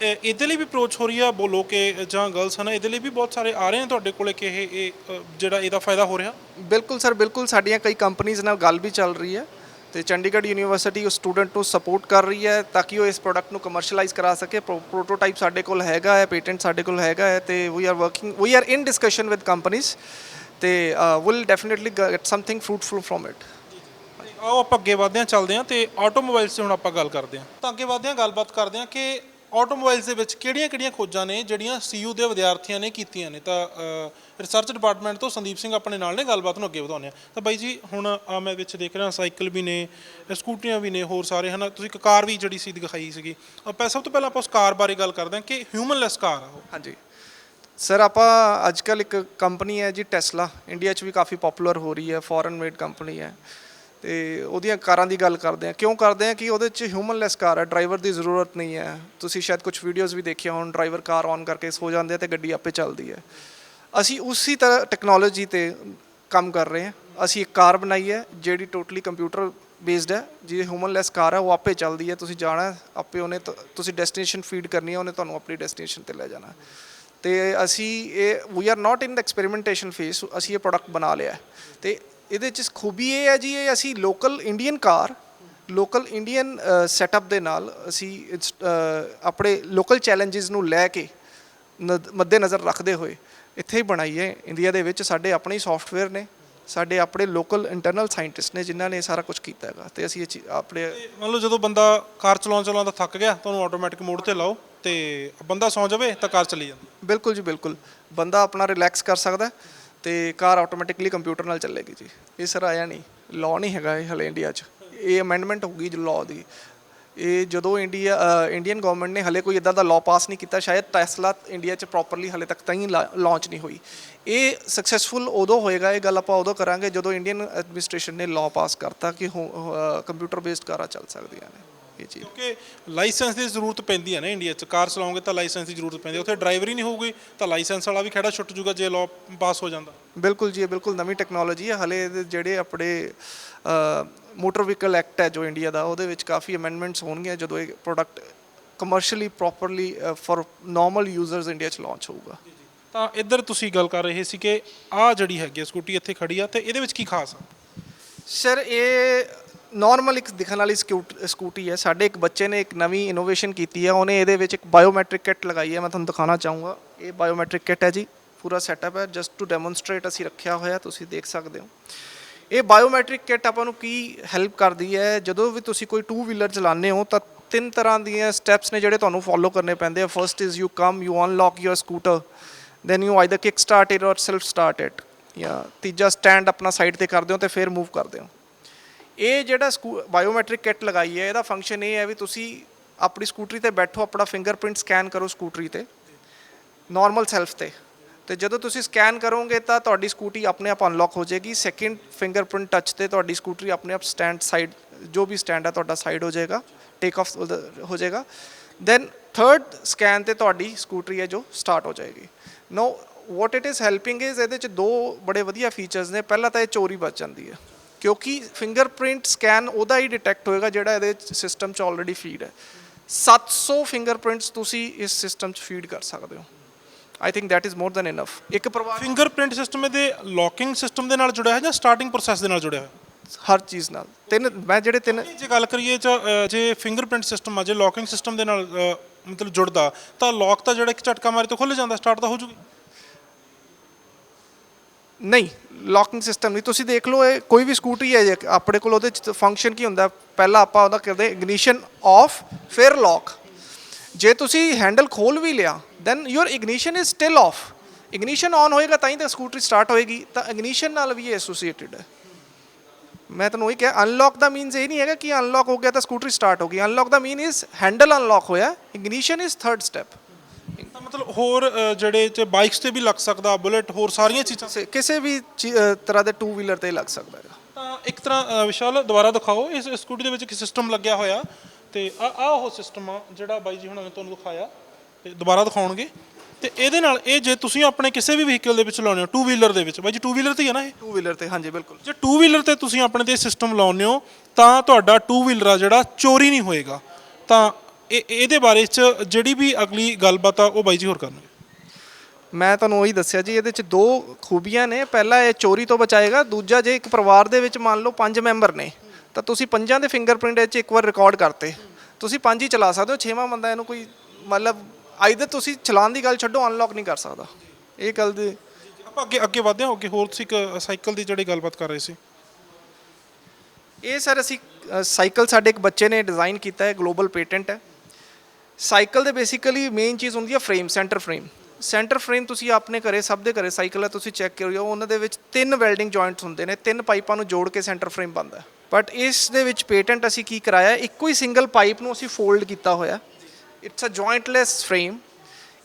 ਇਹਦੇ ਲਈ ਵੀ ਅਪਰੋਚ ਹੋ ਰਹੀ ਆ, ਬੋਲੋ ਕਿ ਜਾਂ ਗਰਲਸ ਹਨ, ਇਹਦੇ ਲਈ ਵੀ ਬਹੁਤ ਸਾਰੇ ਆ ਰਹੇ ਨੇ ਤੁਹਾਡੇ ਕੋਲੇ ਕਿ ਇਹ ਜਿਹੜਾ ਇਹਦਾ ਫਾਇਦਾ ਹੋ ਰਿਹਾ? ਬਿਲਕੁਲ ਸਰ, ਬਿਲਕੁਲ। ਸਾਡੀਆਂ ਕਈ ਕੰਪਨੀਜ਼ ਨਾਲ ਗੱਲ ਵੀ ਚੱਲ ਰਹੀ ਹੈ, ਤੇ ਚੰਡੀਗੜ੍ਹ ਯੂਨੀਵਰਸਿਟੀ ਉਸ ਸਟੂਡੈਂਟ ਨੂੰ ਸਪੋਰਟ ਕਰ ਰਹੀ ਹੈ ਤਾਂ ਕਿ ਉਹ ਇਸ ਪ੍ਰੋਡਕਟ ਨੂੰ ਕਮਰਸ਼ੀਅਲਾਈਜ਼ ਕਰਾ ਸਕੇ। ਪ੍ਰੋਟੋਟਾਈਪ ਸਾਡੇ ਕੋਲ ਹੈਗਾ ਹੈ, ਪੇਟੈਂਟ ਸਾਡੇ ਕੋਲ ਹੈਗਾ ਹੈ, ਤੇ we are in discussion with companies, ਤੇ will definitely get something fruitful from it. ਆਓ ਆਪਾਂ ਅੱਗੇ ਵਧਦੇ ਹਾਂ, ਚੱਲਦੇ ਹਾਂ, ਤੇ ਆਟੋਮੋਬਾਈਲਸ 'ਤੇ ਹੁਣ ਆਪਾਂ ਗੱਲ ਕਰਦੇ ਹਾਂ। ਤਾਂ ਅੱਗੇ ਵਧਦੇ ਹਾਂ, ਗੱਲਬਾਤ ਕਰਦੇ ਹਾਂ ਕਿ ਆਟੋਮੋਬਾਈਲਸ ਦੇ ਵਿੱਚ ਕਿਹੜੀਆਂ ਖੋਜਾਂ ਨੇ ਜਿਹੜੀਆਂ CU ਦੇ ਵਿਦਿਆਰਥੀਆਂ ਨੇ ਕੀਤੀਆਂ ਨੇ। ਤਾਂ ਰਿਸਰਚ ਡਿਪਾਰਟਮੈਂਟ ਤੋਂ ਸੰਦੀਪ ਸਿੰਘ ਆਪਣੇ ਨਾਲ ਨੇ, ਗੱਲਬਾਤ ਨੂੰ ਅੱਗੇ ਵਧਾਉਂਦੇ ਹਾਂ। ਤਾਂ ਬਾਈ ਜੀ, ਹੁਣ ਮੈਂ ਵਿੱਚ ਦੇਖ ਰਿਹਾ ਸਾਈਕਲ ਵੀ ਨੇ, ਸਕੂਟਰੀਆਂ ਵੀ ਨੇ, ਹੋਰ ਸਾਰੇ, ਹੈ ਨਾ। ਤੁਸੀਂ ਇੱਕ ਕਾਰ ਵੀ ਜਿਹੜੀ ਸੀ ਦਿਖਾਈ ਸੀਗੀ। ਆਪਾਂ ਸਭ ਤੋਂ ਪਹਿਲਾਂ ਆਪਾਂ ਉਸ ਕਾਰ ਬਾਰੇ ਗੱਲ ਕਰਦੇ ਹਾਂ ਕਿ ਹਿਊਮਨਲੈਸ ਕਾਰ ਆ ਉਹ। ਹਾਂਜੀ ਸਰ, ਆਪਾਂ ਅੱਜ ਕੱਲ੍ਹ ਇੱਕ ਕੰਪਨੀ ਹੈ ਜੀ ਟੈਸਲਾ, ਇੰਡੀਆ 'ਚ ਵੀ ਕਾਫੀ ਪਪੂਲਰ ਹੋ ਰਹੀ ਹੈ, ਫੋਰਨ ਮੇਡ ਕੰਪਨੀ ਹੈ। ਤੇ ਉਹਦੀਆਂ ਕਾਰਾਂ ਦੀ ਗੱਲ ਕਰਦੇ ਹਾਂ। ਕਿਉਂ ਕਰਦੇ ਹਾਂ? ਕਿ ਉਹਦੇ 'ਚ ਹਿਊਮਨਲੈਸ ਕਾਰ ਹੈ, ਡਰਾਈਵਰ ਦੀ ਜ਼ਰੂਰਤ ਨਹੀਂ ਹੈ। ਤੁਸੀਂ ਸ਼ਾਇਦ ਕੁਝ ਵੀਡੀਓਜ਼ ਵੀ ਦੇਖੀਆਂ ਹੋਣ, ਡਰਾਈਵਰ ਕਾਰ ਔਨ ਕਰਕੇ ਸੋ ਜਾਂਦੇ ਤੇ ਗੱਡੀ ਆਪੇ ਚੱਲਦੀ ਹੈ। ਅਸੀਂ ਉਸੇ ਤਰ੍ਹਾਂ ਟੈਕਨੋਲੋਜੀ 'ਤੇ ਕੰਮ ਕਰ ਰਹੇ ਹਾਂ। ਅਸੀਂ ਇੱਕ ਕਾਰ ਬਣਾਈ ਹੈ ਜਿਹੜੀ ਟੋਟਲੀ ਕੰਪਿਊਟਰ ਬੇਸਡ ਹੈ, ਜਿਹਦੀ ਹਿਊਮਨਲੈਸ ਕਾਰ ਹੈ, ਉਹ ਆਪੇ ਚੱਲਦੀ ਹੈ। ਤੁਸੀਂ ਜਾਣਾ ਆਪੇ, ਉਹਨੇ ਤੁਸੀਂ ਡੈਸਟੀਨੇਸ਼ਨ ਫੀਡ ਕਰਨੀ ਹੈ, ਉਹਨੇ ਤੁਹਾਨੂੰ ਆਪਣੀ ਡੈਸਟੀਨੇਸ਼ਨ 'ਤੇ ਲੈ ਜਾਣਾ। ਤੇ ਅਸੀਂ ਵੀ are not in the ਐਕਸਪੈਰੀਮੈਂਟੇਸ਼ਨ face, ਅਸੀਂ ਇਹ ਪ੍ਰੋਡਕਟ ਬਣਾ ਲਿਆ। ਤੇ ਇਹਦੇ 'ਚ ਖੂਬੀ ਇਹ ਹੈ ਜੀ, ਇਹ ਅਸੀਂ ਲੋਕਲ ਇੰਡੀਅਨ ਕਾਰ, ਲੋਕਲ ਇੰਡੀਅਨ ਸੈਟਅਪ ਦੇ ਨਾਲ ਅਸੀਂ ਆਪਣੇ ਲੋਕਲ ਚੈਲੰਜਿਸ ਨੂੰ ਲੈ ਕੇ ਮੱਦੇ ਨਜ਼ਰ ਰੱਖਦੇ ਹੋਏ ਇੱਥੇ ਹੀ ਬਣਾਈ ਹੈ ਇੰਡੀਆ ਦੇ ਵਿੱਚ। ਸਾਡੇ ਆਪਣੇ ਹੀ ਸੌਫਟਵੇਅਰ ਨੇ, ਸਾਡੇ ਆਪਣੇ ਲੋਕਲ ਇੰਟਰਨਲ ਸਾਇੰਟਿਸਟ ਨੇ ਜਿਨ੍ਹਾਂ ਨੇ ਸਾਰਾ ਕੁਝ ਕੀਤਾ ਹੈਗਾ। ਤੇ ਅਸੀਂ ਆਪਣੇ ਤੇ ਮੰਨ ਲਓ ਜਦੋਂ ਬੰਦਾ ਕਾਰ ਚਲਾਉਂਦਾ ਥੱਕ ਗਿਆ, ਤੁਹਾਨੂੰ ਆਟੋਮੈਟਿਕ ਮੋਡ ਤੇ ਲਾਓ ਤੇ ਬੰਦਾ ਸੌਂ ਜਾਵੇ ਤਾਂ ਕਾਰ ਚੱਲੀ ਜਾਂਦੀ। ਬਿਲਕੁਲ ਜੀ ਬਿਲਕੁਲ, ਬੰਦਾ ਆਪਣਾ ਰਿਲੈਕਸ ਕਰ ਸਕਦਾ ਤੇ ਕਾਰ ਆਟੋਮੈਟਿਕਲੀ ਕੰਪਿਊਟਰ ਨਾਲ ਚੱਲੇਗੀ ਜੀ। ਇਹ ਸਰ ਆਇਆ ਨਹੀਂ, ਲਾਅ ਨਹੀਂ ਹੈਗਾ ਇਹ ਹਲੇ ਇੰਡੀਆ 'ਚ। ਇਹ ਅਮੈਂਡਮੈਂਟ ਹੋਊਗੀ ਜੋ ਲਾਅ ਦੀ। ਇਹ ਜਦੋਂ ਇੰਡੀਅਨ ਗਵਰਨਮੈਂਟ ਨੇ ਹਲੇ ਕੋਈ ਇੱਦਾਂ ਦਾ ਲਾਅ ਪਾਸ ਨਹੀਂ ਕੀਤਾ, ਸ਼ਾਇਦ ਟੈਸਲਾ ਇੰਡੀਆ 'ਚ ਪ੍ਰੋਪਰਲੀ ਹਲੇ ਤੱਕ ਤਾਂ ਹੀ ਲਾਂਚ ਨਹੀਂ ਹੋਈ। ਇਹ ਸਕਸੈਸਫੁਲ ਉਦੋਂ ਹੋਏਗਾ, ਇਹ ਗੱਲ ਆਪਾਂ ਉਦੋਂ ਕਰਾਂਗੇ ਜਦੋਂ ਇੰਡੀਅਨ ਐਡਮਿਨਿਸਟ੍ਰੇਸ਼ਨ ਨੇ ਲਾਅ ਪਾਸ ਕਰਤਾ ਕਿ ਕੰਪਿਊਟਰ ਬੇਸਡ ਕਾਰਾਂ ਚੱਲ ਸਕਦੀਆਂ ਨੇ। ਇਹ ਚੀਜ਼ ਕਿਉਂਕਿ ਲਾਇਸੈਂਸ ਦੀ ਜ਼ਰੂਰਤ ਪੈਂਦੀ ਹੈ ਨਾ ਇੰਡੀਆ 'ਚ। ਕਾਰ ਚਲਾਓਗੇ ਤਾਂ ਲਾਇਸੈਂਸ ਦੀ ਜ਼ਰੂਰਤ ਪੈਂਦੀ ਹੈ। ਉੱਥੇ ਡਰਾਈਵਰ ਹੀ ਨਹੀਂ ਹੋਊਗੀ ਤਾਂ ਲਾਇਸੈਂਸ ਵਾਲਾ ਵੀ ਖਹਿੜਾ ਛੁੱਟ ਜੂਗਾ ਜੇ ਲਾਅ ਪਾਸ ਹੋ ਜਾਂਦਾ। ਬਿਲਕੁਲ ਜੀ, ਇਹ ਬਿਲਕੁਲ ਨਵੀਂ ਟੈਕਨੋਲੋਜੀ ਹੈ। ਹਲੇ ਇਹਦੇ ਜਿਹੜੇ ਆਪਣੇ ਮੋਟਰ ਵਹੀਕਲ ਐਕਟ ਹੈ ਜੋ ਇੰਡੀਆ ਦਾ, ਉਹਦੇ ਵਿੱਚ ਕਾਫੀ ਅਮੈਂਡਮੈਂਟਸ ਹੋਣਗੀਆਂ ਜਦੋਂ ਇਹ product commercially properly for normal users India 'ਚ ਲਾਂਚ ਹੋਊਗਾ। ਤਾਂ ਇੱਧਰ ਤੁਸੀਂ ਗੱਲ ਕਰ ਰਹੇ ਸੀ ਕਿ ਆਹ ਜਿਹੜੀ ਹੈਗੀ ਸਕੂਟੀ ਇੱਥੇ ਖੜੀ ਆ ਤੇ ਇਹਦੇ ਵਿੱਚ ਕੀ ਖਾਸ ਆ? ਸਰ ਇਹ ਨਾਰਮਲ ਇੱਕ ਦਿਖਣ ਵਾਲੀ ਸਕੂਟੀ ਹੈ। ਸਾਡੇ ਇੱਕ ਬੱਚੇ ਨੇ ਇੱਕ ਨਵੀਂ ਇਨੋਵੇਸ਼ਨ ਕੀਤੀ ਹੈ, ਉਹਨੇ ਇਹਦੇ ਵਿੱਚ ਇੱਕ ਬਾਇਓਮੈਟ੍ਰਿਕ ਕਿੱਟ ਲਗਾਈ ਹੈ। ਮੈਂ ਤੁਹਾਨੂੰ ਦਿਖਾਉਣਾ ਚਾਹੂੰਗਾ। ਇਹ ਬਾਇਓਮੈਟ੍ਰਿਕ ਕਿੱਟ ਹੈ ਜੀ, ਪੂਰਾ ਸੈਟਅਪ ਹੈ। ਜਸਟ ਟੂ ਡੈਮੋਨਸਟ੍ਰੇਟ ਅਸੀਂ ਰੱਖਿਆ ਹੋਇਆ, ਤੁਸੀਂ ਦੇਖ ਸਕਦੇ ਹੋ। ਇਹ ਬਾਇਓਮੈਟ੍ਰਿਕ ਕਿੱਟ ਆਪਾਂ ਨੂੰ ਕੀ ਹੈਲਪ ਕਰਦੀ ਹੈ, ਜਦੋਂ ਵੀ ਤੁਸੀਂ ਕੋਈ 2 ਵੀਲਰ ਚਲਾਉਂਦੇ ਹੋ ਤਾਂ 3 ਤਰ੍ਹਾਂ ਦੀਆਂ ਸਟੈਪਸ ਨੇ ਜਿਹੜੇ ਤੁਹਾਨੂੰ ਫੋਲੋ ਕਰਨੇ ਪੈਂਦੇ ਆ। First is you unlock your scooter, then you either kick start it or self start it, ਜਾਂ ਤੀਜਾ ਸਟੈਂਡ ਆਪਣਾ ਸਾਈਡ ਤੇ ਕਰਦੇ ਹੋ ਤੇ ਫਿਰ ਮੂਵ ਕਰਦੇ ਹੋ। ਇਹ ਜਿਹੜਾ ਬਾਇਓਮੈਟ੍ਰਿਕ ਕਿੱਟ ਲਗਾਈ ਹੈ, ਇਹਦਾ ਫੰਕਸ਼ਨ ਇਹ ਹੈ ਵੀ ਤੁਸੀਂ ਆਪਣੀ ਸਕੂਟਰੀ ਤੇ ਬੈਠੋ, ਆਪਣਾ ਫਿੰਗਰਪ੍ਰਿੰਟ ਸਕੈਨ ਕਰੋ ਸਕੂਟਰੀ ਤੇ ਨਾਰਮਲ ਸੈਲਫ ਤੇ ਜਦੋਂ ਤੁਸੀਂ ਸਕੈਨ ਕਰੋਗੇ ਤਾਂ ਤੁਹਾਡੀ ਸਕੂਟੀ ਆਪਣੇ ਆਪ ਅਨਲੌਕ ਹੋ ਜਾਏਗੀ। ਸੈਕਿੰਡ ਫਿੰਗਰਪ੍ਰਿੰਟ ਟੱਚ ਤੇ ਤੁਹਾਡੀ ਸਕੂਟਰੀ ਆਪਣੇ ਆਪ ਸਟੈਂਡ ਸਾਈਡ, ਜੋ ਵੀ ਸਟੈਂਡ ਹੈ ਤੁਹਾਡਾ ਸਾਈਡ ਹੋ ਜਾਏਗਾ, ਟੇਕ ਆਫ ਹੋ ਜਾਏਗਾ। ਦੈਨ ਥਰਡ ਸਕੈਨ ਤੇ ਤੁਹਾਡੀ ਸਕੂਟਰੀ ਹੈ ਜੋ ਸਟਾਰਟ ਹੋ ਜਾਏਗੀ। No what it is helping is, ਇਹਦੇ 'ਚ 2 ਬੜੇ ਵਧੀਆ ਫੀਚਰਸ ਨੇ। ਪਹਿਲਾ ਤਾਂ ਇਹ ਚੋਰੀ ਬਚ ਜਾਂਦੀ ਹੈ, ਕਿਉਂਕਿ ਫਿੰਗਰਪ੍ਰਿੰਟ ਸਕੈਨ ਉਹਦਾ ਹੀ ਡਿਟੈਕਟ ਹੋਏਗਾ ਜਿਹੜਾ ਇਹਦੇ ਸਿਸਟਮ 'ਚ ਆਲਰੇਡੀ ਫੀਡ ਹੈ। 700 ਫਿੰਗਰਪ੍ਰਿੰਟਸ ਤੁਸੀਂ ਇਸ ਸਿਸਟਮ 'ਚ ਫੀਡ ਕਰ ਸਕਦੇ ਹੋ। I think that is more than enough. ਇੱਕ ਪਰਿਵਾਰ ਫਿੰਗਰਪ੍ਰਿੰਟ ਸਿਸਟਮ ਇਹਦੇ ਲੌਕਿੰਗ ਸਿਸਟਮ ਦੇ ਨਾਲ ਜੁੜਿਆ ਹੈ ਜਾਂ ਸਟਾਰਟਿੰਗ ਪ੍ਰੋਸੈਸ ਦੇ ਨਾਲ ਜੁੜਿਆ ਹੈ? ਹਰ ਚੀਜ਼ ਨਾਲ ਜਿਹੜੇ ਤਿੰਨ ਜੇ ਗੱਲ ਕਰੀਏ ਜੇ ਫਿੰਗਰਪ੍ਰਿੰਟ ਸਿਸਟਮ ਆ, ਜੇ ਲੌਕਿੰਗ ਸਿਸਟਮ ਦੇ ਨਾਲ ਮਤਲਬ ਜੁੜਦਾ ਤਾਂ ਲੌਕ ਤਾਂ ਜਿਹੜਾ ਇੱਕ ਝਟਕਾ ਮਾਰੇ ਤਾਂ ਖੁੱਲ੍ਹ ਜਾਂਦਾ, ਸਟਾਰਟ ਤਾਂ ਹੋ ਜੂਗੀ? ਨਹੀਂ, ਲੌਕਿੰਗ ਸਿਸਟਮ ਨਹੀਂ। ਤੁਸੀਂ ਦੇਖ ਲਓ, ਇਹ ਕੋਈ ਵੀ ਸਕੂਟਰੀ ਹੈ ਜੇ ਆਪਣੇ ਕੋਲ, ਉਹਦੇ 'ਚ ਫੰਕਸ਼ਨ ਕੀ ਹੁੰਦਾ, ਪਹਿਲਾਂ ਆਪਾਂ ਉਹਦਾ ਕਰਦੇ ਇਗਨੀਸ਼ਨ ਆਫ ਫਿਰ ਲੌਕ। ਜੇ ਤੁਸੀਂ ਹੈਂਡਲ ਖੋਲ ਵੀ ਲਿਆ then your ignition is still off. Ignition on ਹੋਏਗਾ ਤਾਂ ਹੀ ਤਾਂ ਸਕੂਟਰੀ ਸਟਾਰਟ ਹੋਏਗੀ। ਤਾਂ ਇਗਨੀਸ਼ਨ ਨਾਲ ਵੀ ਇਹ ਐਸੋਸੀਏਟਿਡ ਹੈ। ਮੈਂ ਤੁਹਾਨੂੰ ਉਹੀ ਕਿਹਾ, ਅਨਲੌਕ ਦਾ ਮੀਨਸ ਇਹ ਨਹੀਂ ਹੈਗਾ ਕਿ ਅਨਲੌਕ ਹੋ ਗਿਆ ਤਾਂ ਸਕੂਟਰੀ ਸਟਾਰਟ ਹੋ ਗਈ। Unlock the mean is handle unlock ਹੋਇਆ, ਇਗਨੀਸ਼ਨ ਇਜ਼ ਥਰਡ ਸਟੈਪ। ਤਾਂ ਮਤਲਬ ਹੋਰ ਜਿਹੜੇ ਚ ਬਾਈਕਸ ਤੇ ਵੀ ਲੱਗ ਸਕਦਾ, ਬੁਲਟ, ਹੋਰ ਸਾਰੀਆਂ ਚੀਜ਼ਾਂ ਕਿਸੇ ਵੀ ਤਰ੍ਹਾਂ ਦੇ 2 ਵੀਲਰ ਤੇ ਲੱਗ ਸਕਦਾ ਹੈ। ਤਾਂ ਇੱਕ ਤਰ੍ਹਾਂ ਵਿਸ਼ਾਲ ਦੁਬਾਰਾ ਦਿਖਾਓ, ਇਸ ਸਕੂਟੀ ਦੇ ਵਿੱਚ ਇੱਕ ਸਿਸਟਮ ਲੱਗਿਆ ਹੋਇਆ ਤੇ ਆਹ ਉਹ ਸਿਸਟਮ ਆ ਜਿਹੜਾ ਬਾਈ ਜੀ ਹੁਣਾਂ ਨੇ ਤੁਹਾਨੂੰ ਦਿਖਾਇਆ ਤੇ ਦੁਬਾਰਾ ਦਿਖਾਉਣਗੇ। ਤੇ ਇਹਦੇ ਨਾਲ ਇਹ ਜੇ ਤੁਸੀਂ ਆਪਣੇ ਕਿਸੇ ਵੀ ਵਹੀਕਲ ਦੇ ਵਿੱਚ ਲਾਉਂਦੇ ਹੋ, 2 ਵੀਲਰ ਦੇ ਵਿੱਚ, ਬਾਈ ਜੀ 2 ਵੀਲਰ ਤੇ ਹੀ ਹੈ ਨਾ ਇਹ? 2 ਵੀਲਰ ਤੇ, ਹਾਂਜੀ ਬਿਲਕੁਲ। ਜੇ 2 ਵੀਲਰ ਤੇ ਤੁਸੀਂ ਆਪਣੇ ਤੇ ਸਿਸਟਮ ਲਾਉਂਦੇ ਹੋ ਤਾਂ ਤੁਹਾਡਾ 2 ਵੀਲਰ ਆ ਜਿਹੜਾ ਚੋਰੀ ਨਹੀਂ ਹੋਏਗਾ। ਤਾਂ ਇਹਦੇ ਬਾਰੇ ਚ ਜਿਹੜੀ ਵੀ ਅਗਲੀ ਗੱਲਬਾਤ ਆ ਉਹ ਬਾਈ ਜੀ ਹੋਰ ਕਰਨਗੇ। ਮੈਂ ਤੁਹਾਨੂੰ ਉਹੀ ਦੱਸਿਆ ਜੀ, ਇਹਦੇ 'ਚ 2 ਖੂਬੀਆਂ ਨੇ। ਪਹਿਲਾ ਇਹ ਚੋਰੀ ਤੋਂ ਬਚਾਏਗਾ। ਦੂਜਾ, ਜੇ ਇੱਕ ਪਰਿਵਾਰ ਦੇ ਵਿੱਚ ਮੰਨ ਲਓ 5 ਮੈਂਬਰ ਨੇ ਤਾਂ ਤੁਸੀਂ 5 ਦੇ ਫਿੰਗਰਪ੍ਰਿੰਟ ਇਹ 'ਚ ਇੱਕ ਵਾਰ ਰਿਕਾਰਡ ਕਰਤੇ, ਤੁਸੀਂ 5 ਹੀ ਚਲਾ ਸਕਦੇ ਹੋ। 6ਵਾਂ ਬੰਦਾ ਇਹਨੂੰ ਕੋਈ ਮਤਲਬ ਆਈਦਰ ਤੁਸੀਂ ਚਲਾਉਣ ਦੀ ਗੱਲ ਛੱਡੋ, ਅਨਲੌਕ ਨਹੀਂ ਕਰ ਸਕਦਾ। ਇਹ ਗੱਲ ਦੇ ਆਪਾਂ ਅੱਗੇ ਵਧਦੇ ਹਾਂ। ਅੱਗੇ ਹੋਰ ਤੁਸੀਂ ਇੱਕ ਸਾਈਕਲ ਦੀ ਜਿਹੜੀ ਗੱਲਬਾਤ ਕਰ ਰਹੇ ਸੀ। ਇਹ ਸਰ ਅਸੀਂ ਸਾਈਕਲ ਸਾਡੇ ਇੱਕ ਬੱਚੇ ਨੇ ਡਿਜ਼ਾਈਨ ਕੀਤਾ ਹੈ, ਗਲੋਬਲ ਪੇਟੈਂਟ ਹੈ। ਸਾਈਕਲ ਦੇ ਬੇਸਿਕਲੀ ਮੇਨ ਚੀਜ਼ ਹੁੰਦੀ ਹੈ frame, centre frame. Centre frame ਤੁਸੀਂ ਆਪਣੇ ਘਰੇ, ਸਭ ਦੇ ਘਰੇ ਸਾਈਕਲ ਹੈ, ਤੁਸੀਂ ਚੈੱਕ ਕਰਿਓ, ਉਹਨਾਂ ਦੇ ਵਿੱਚ 3 ਵੈਲਡਿੰਗ ਜੁਆਇੰਟਸ ਹੁੰਦੇ ਨੇ। 3 ਪਾਈਪਾਂ ਨੂੰ ਜੋੜ ਕੇ ਸੈਂਟਰ ਫਰੇਮ ਬਣਦਾ। ਬਟ ਇਸ ਦੇ ਵਿੱਚ ਪੇਟੈਂਟ ਅਸੀਂ ਕੀ ਕਰਾਇਆ, ਇੱਕੋ ਹੀ ਸਿੰਗਲ ਪਾਈਪ ਨੂੰ ਅਸੀਂ ਫੋਲਡ ਕੀਤਾ ਹੋਇਆ। It's a jointless frame.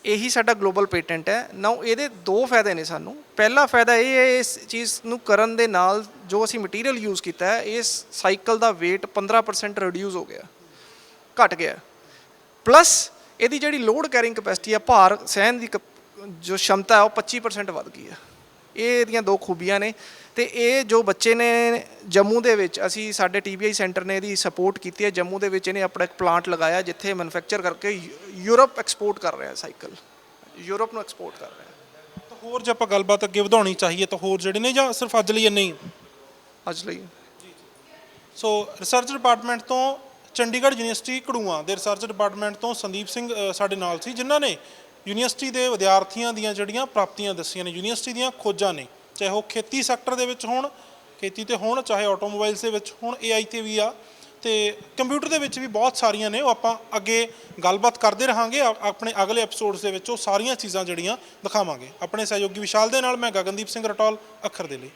ਇਹੀ ਸਾਡਾ ਗਲੋਬਲ ਪੇਟੈਂਟ ਹੈ। ਨਾਓ ਇਹਦੇ 2 ਫਾਇਦੇ ਨੇ ਸਾਨੂੰ। ਪਹਿਲਾ ਫਾਇਦਾ ਇਹ ਹੈ, ਇਸ ਚੀਜ਼ ਨੂੰ ਕਰਨ ਦੇ ਨਾਲ ਜੋ ਅਸੀਂ ਮਟੀਰੀਅਲ ਯੂਜ਼ ਕੀਤਾ ਹੈ, ਇਸ ਸਾਈਕਲ ਦਾ weight 15% ਰਿਡਿਊਸ ਹੋ ਗਿਆ, ਘਟ ਗਿਆ। ਪਲੱਸ ਇਹਦੀ ਜਿਹੜੀ ਲੋਡ ਕੈਰਿੰਗ ਕਪੈਸਿਟੀ ਹੈ, ਭਾਰ ਸਹਿਣ ਦੀ ਜੋ ਸ਼ਮਤਾ ਹੈ, ਉਹ 25% ਵੱਧ ਗਈ ਹੈ। ਇਹ ਇਹਦੀਆਂ 2 ਖੂਬੀਆਂ ਨੇ। ਤੇ ਇਹ ਜੋ ਬੱਚੇ ਨੇ ਜੰਮੂ ਦੇ ਵਿੱਚ, ਅਸੀਂ ਸਾਡੇ TBI ਸੈਂਟਰ ਨੇ ਇਹਦੀ ਸਪੋਰਟ ਕੀਤੀ ਹੈ। ਜੰਮੂ ਦੇ ਵਿੱਚ ਇਹਨੇ ਆਪਣਾ ਇੱਕ ਪਲਾਂਟ ਲਗਾਇਆ ਜਿੱਥੇ ਮੈਨੂਫੈਕਚਰ ਕਰਕੇ ਯੂਰਪ ਐਕਸਪੋਰਟ ਕਰ ਰਿਹਾ ਸਾਈਕਲ, ਯੂਰਪ ਨੂੰ ਐਕਸਪੋਰਟ ਕਰ ਰਿਹਾ। ਤਾਂ ਹੋਰ ਜੇ ਆਪਾਂ ਗੱਲਬਾਤ ਅੱਗੇ ਵਧਾਉਣੀ ਚਾਹੀਏ ਤਾਂ ਹੋਰ ਜਿਹੜੇ ਨੇ, ਜਾਂ ਸਿਰਫ ਅੱਜ ਲਈ ਇੰਨੇ ਹੀ? ਅੱਜ ਲਈ ਸੋ ਰਿਸਰਚ ਡਿਪਾਰਟਮੈਂਟ ਤੋਂ ਚੰਡੀਗੜ੍ਹ ਯੂਨੀਵਰਸਿਟੀ ਘੜੂਆਂ ਦੇ ਰਿਸਰਚ ਡਿਪਾਰਟਮੈਂਟ ਤੋਂ ਸੰਦੀਪ ਸਿੰਘ ਸਾਡੇ ਨਾਲ ਸੀ, ਜਿਨ੍ਹਾਂ ਨੇ ਯੂਨੀਵਰਸਿਟੀ ਦੇ ਵਿਦਿਆਰਥੀਆਂ ਦੀਆਂ ਜਿਹੜੀਆਂ ਪ੍ਰਾਪਤੀਆਂ ਦੱਸੀਆਂ ਨੇ, ਯੂਨੀਵਰਸਿਟੀ ਦੀਆਂ ਖੋਜਾਂ ਨੇ, ਚਾਹੇ ਉਹ ਖੇਤੀ ਸੈਕਟਰ ਦੇ ਵਿੱਚ ਹੋਣ, ਖੇਤੀ ਤੇ ਹੋਣ, ਚਾਹੇ ਆਟੋਮੋਬਾਈਲਸ ਦੇ ਵਿੱਚ ਹੋਣ, AI ਤੇ ਵੀ ਆ, ਤੇ ਕੰਪਿਊਟਰ ਦੇ ਵਿੱਚ ਵੀ ਬਹੁਤ ਸਾਰੀਆਂ ਨੇ। ਉਹ ਆਪਾਂ ਅੱਗੇ ਗੱਲਬਾਤ ਕਰਦੇ ਰਹਾਂਗੇ ਆਪਣੇ ਅਗਲੇ ਐਪੀਸੋਡਸ ਦੇ ਵਿੱਚ, ਉਹ ਸਾਰੀਆਂ ਚੀਜ਼ਾਂ ਜਿਹੜੀਆਂ ਦਿਖਾਵਾਂਗੇ। ਆਪਣੇ ਸਹਿਯੋਗੀ ਵਿਸ਼ਾਲ ਦੇ ਨਾਲ ਮੈਂ ਗਗਨਦੀਪ ਸਿੰਘ ਰਟੌਲ, ਅੱਖਰ ਦੇ ਲਈ।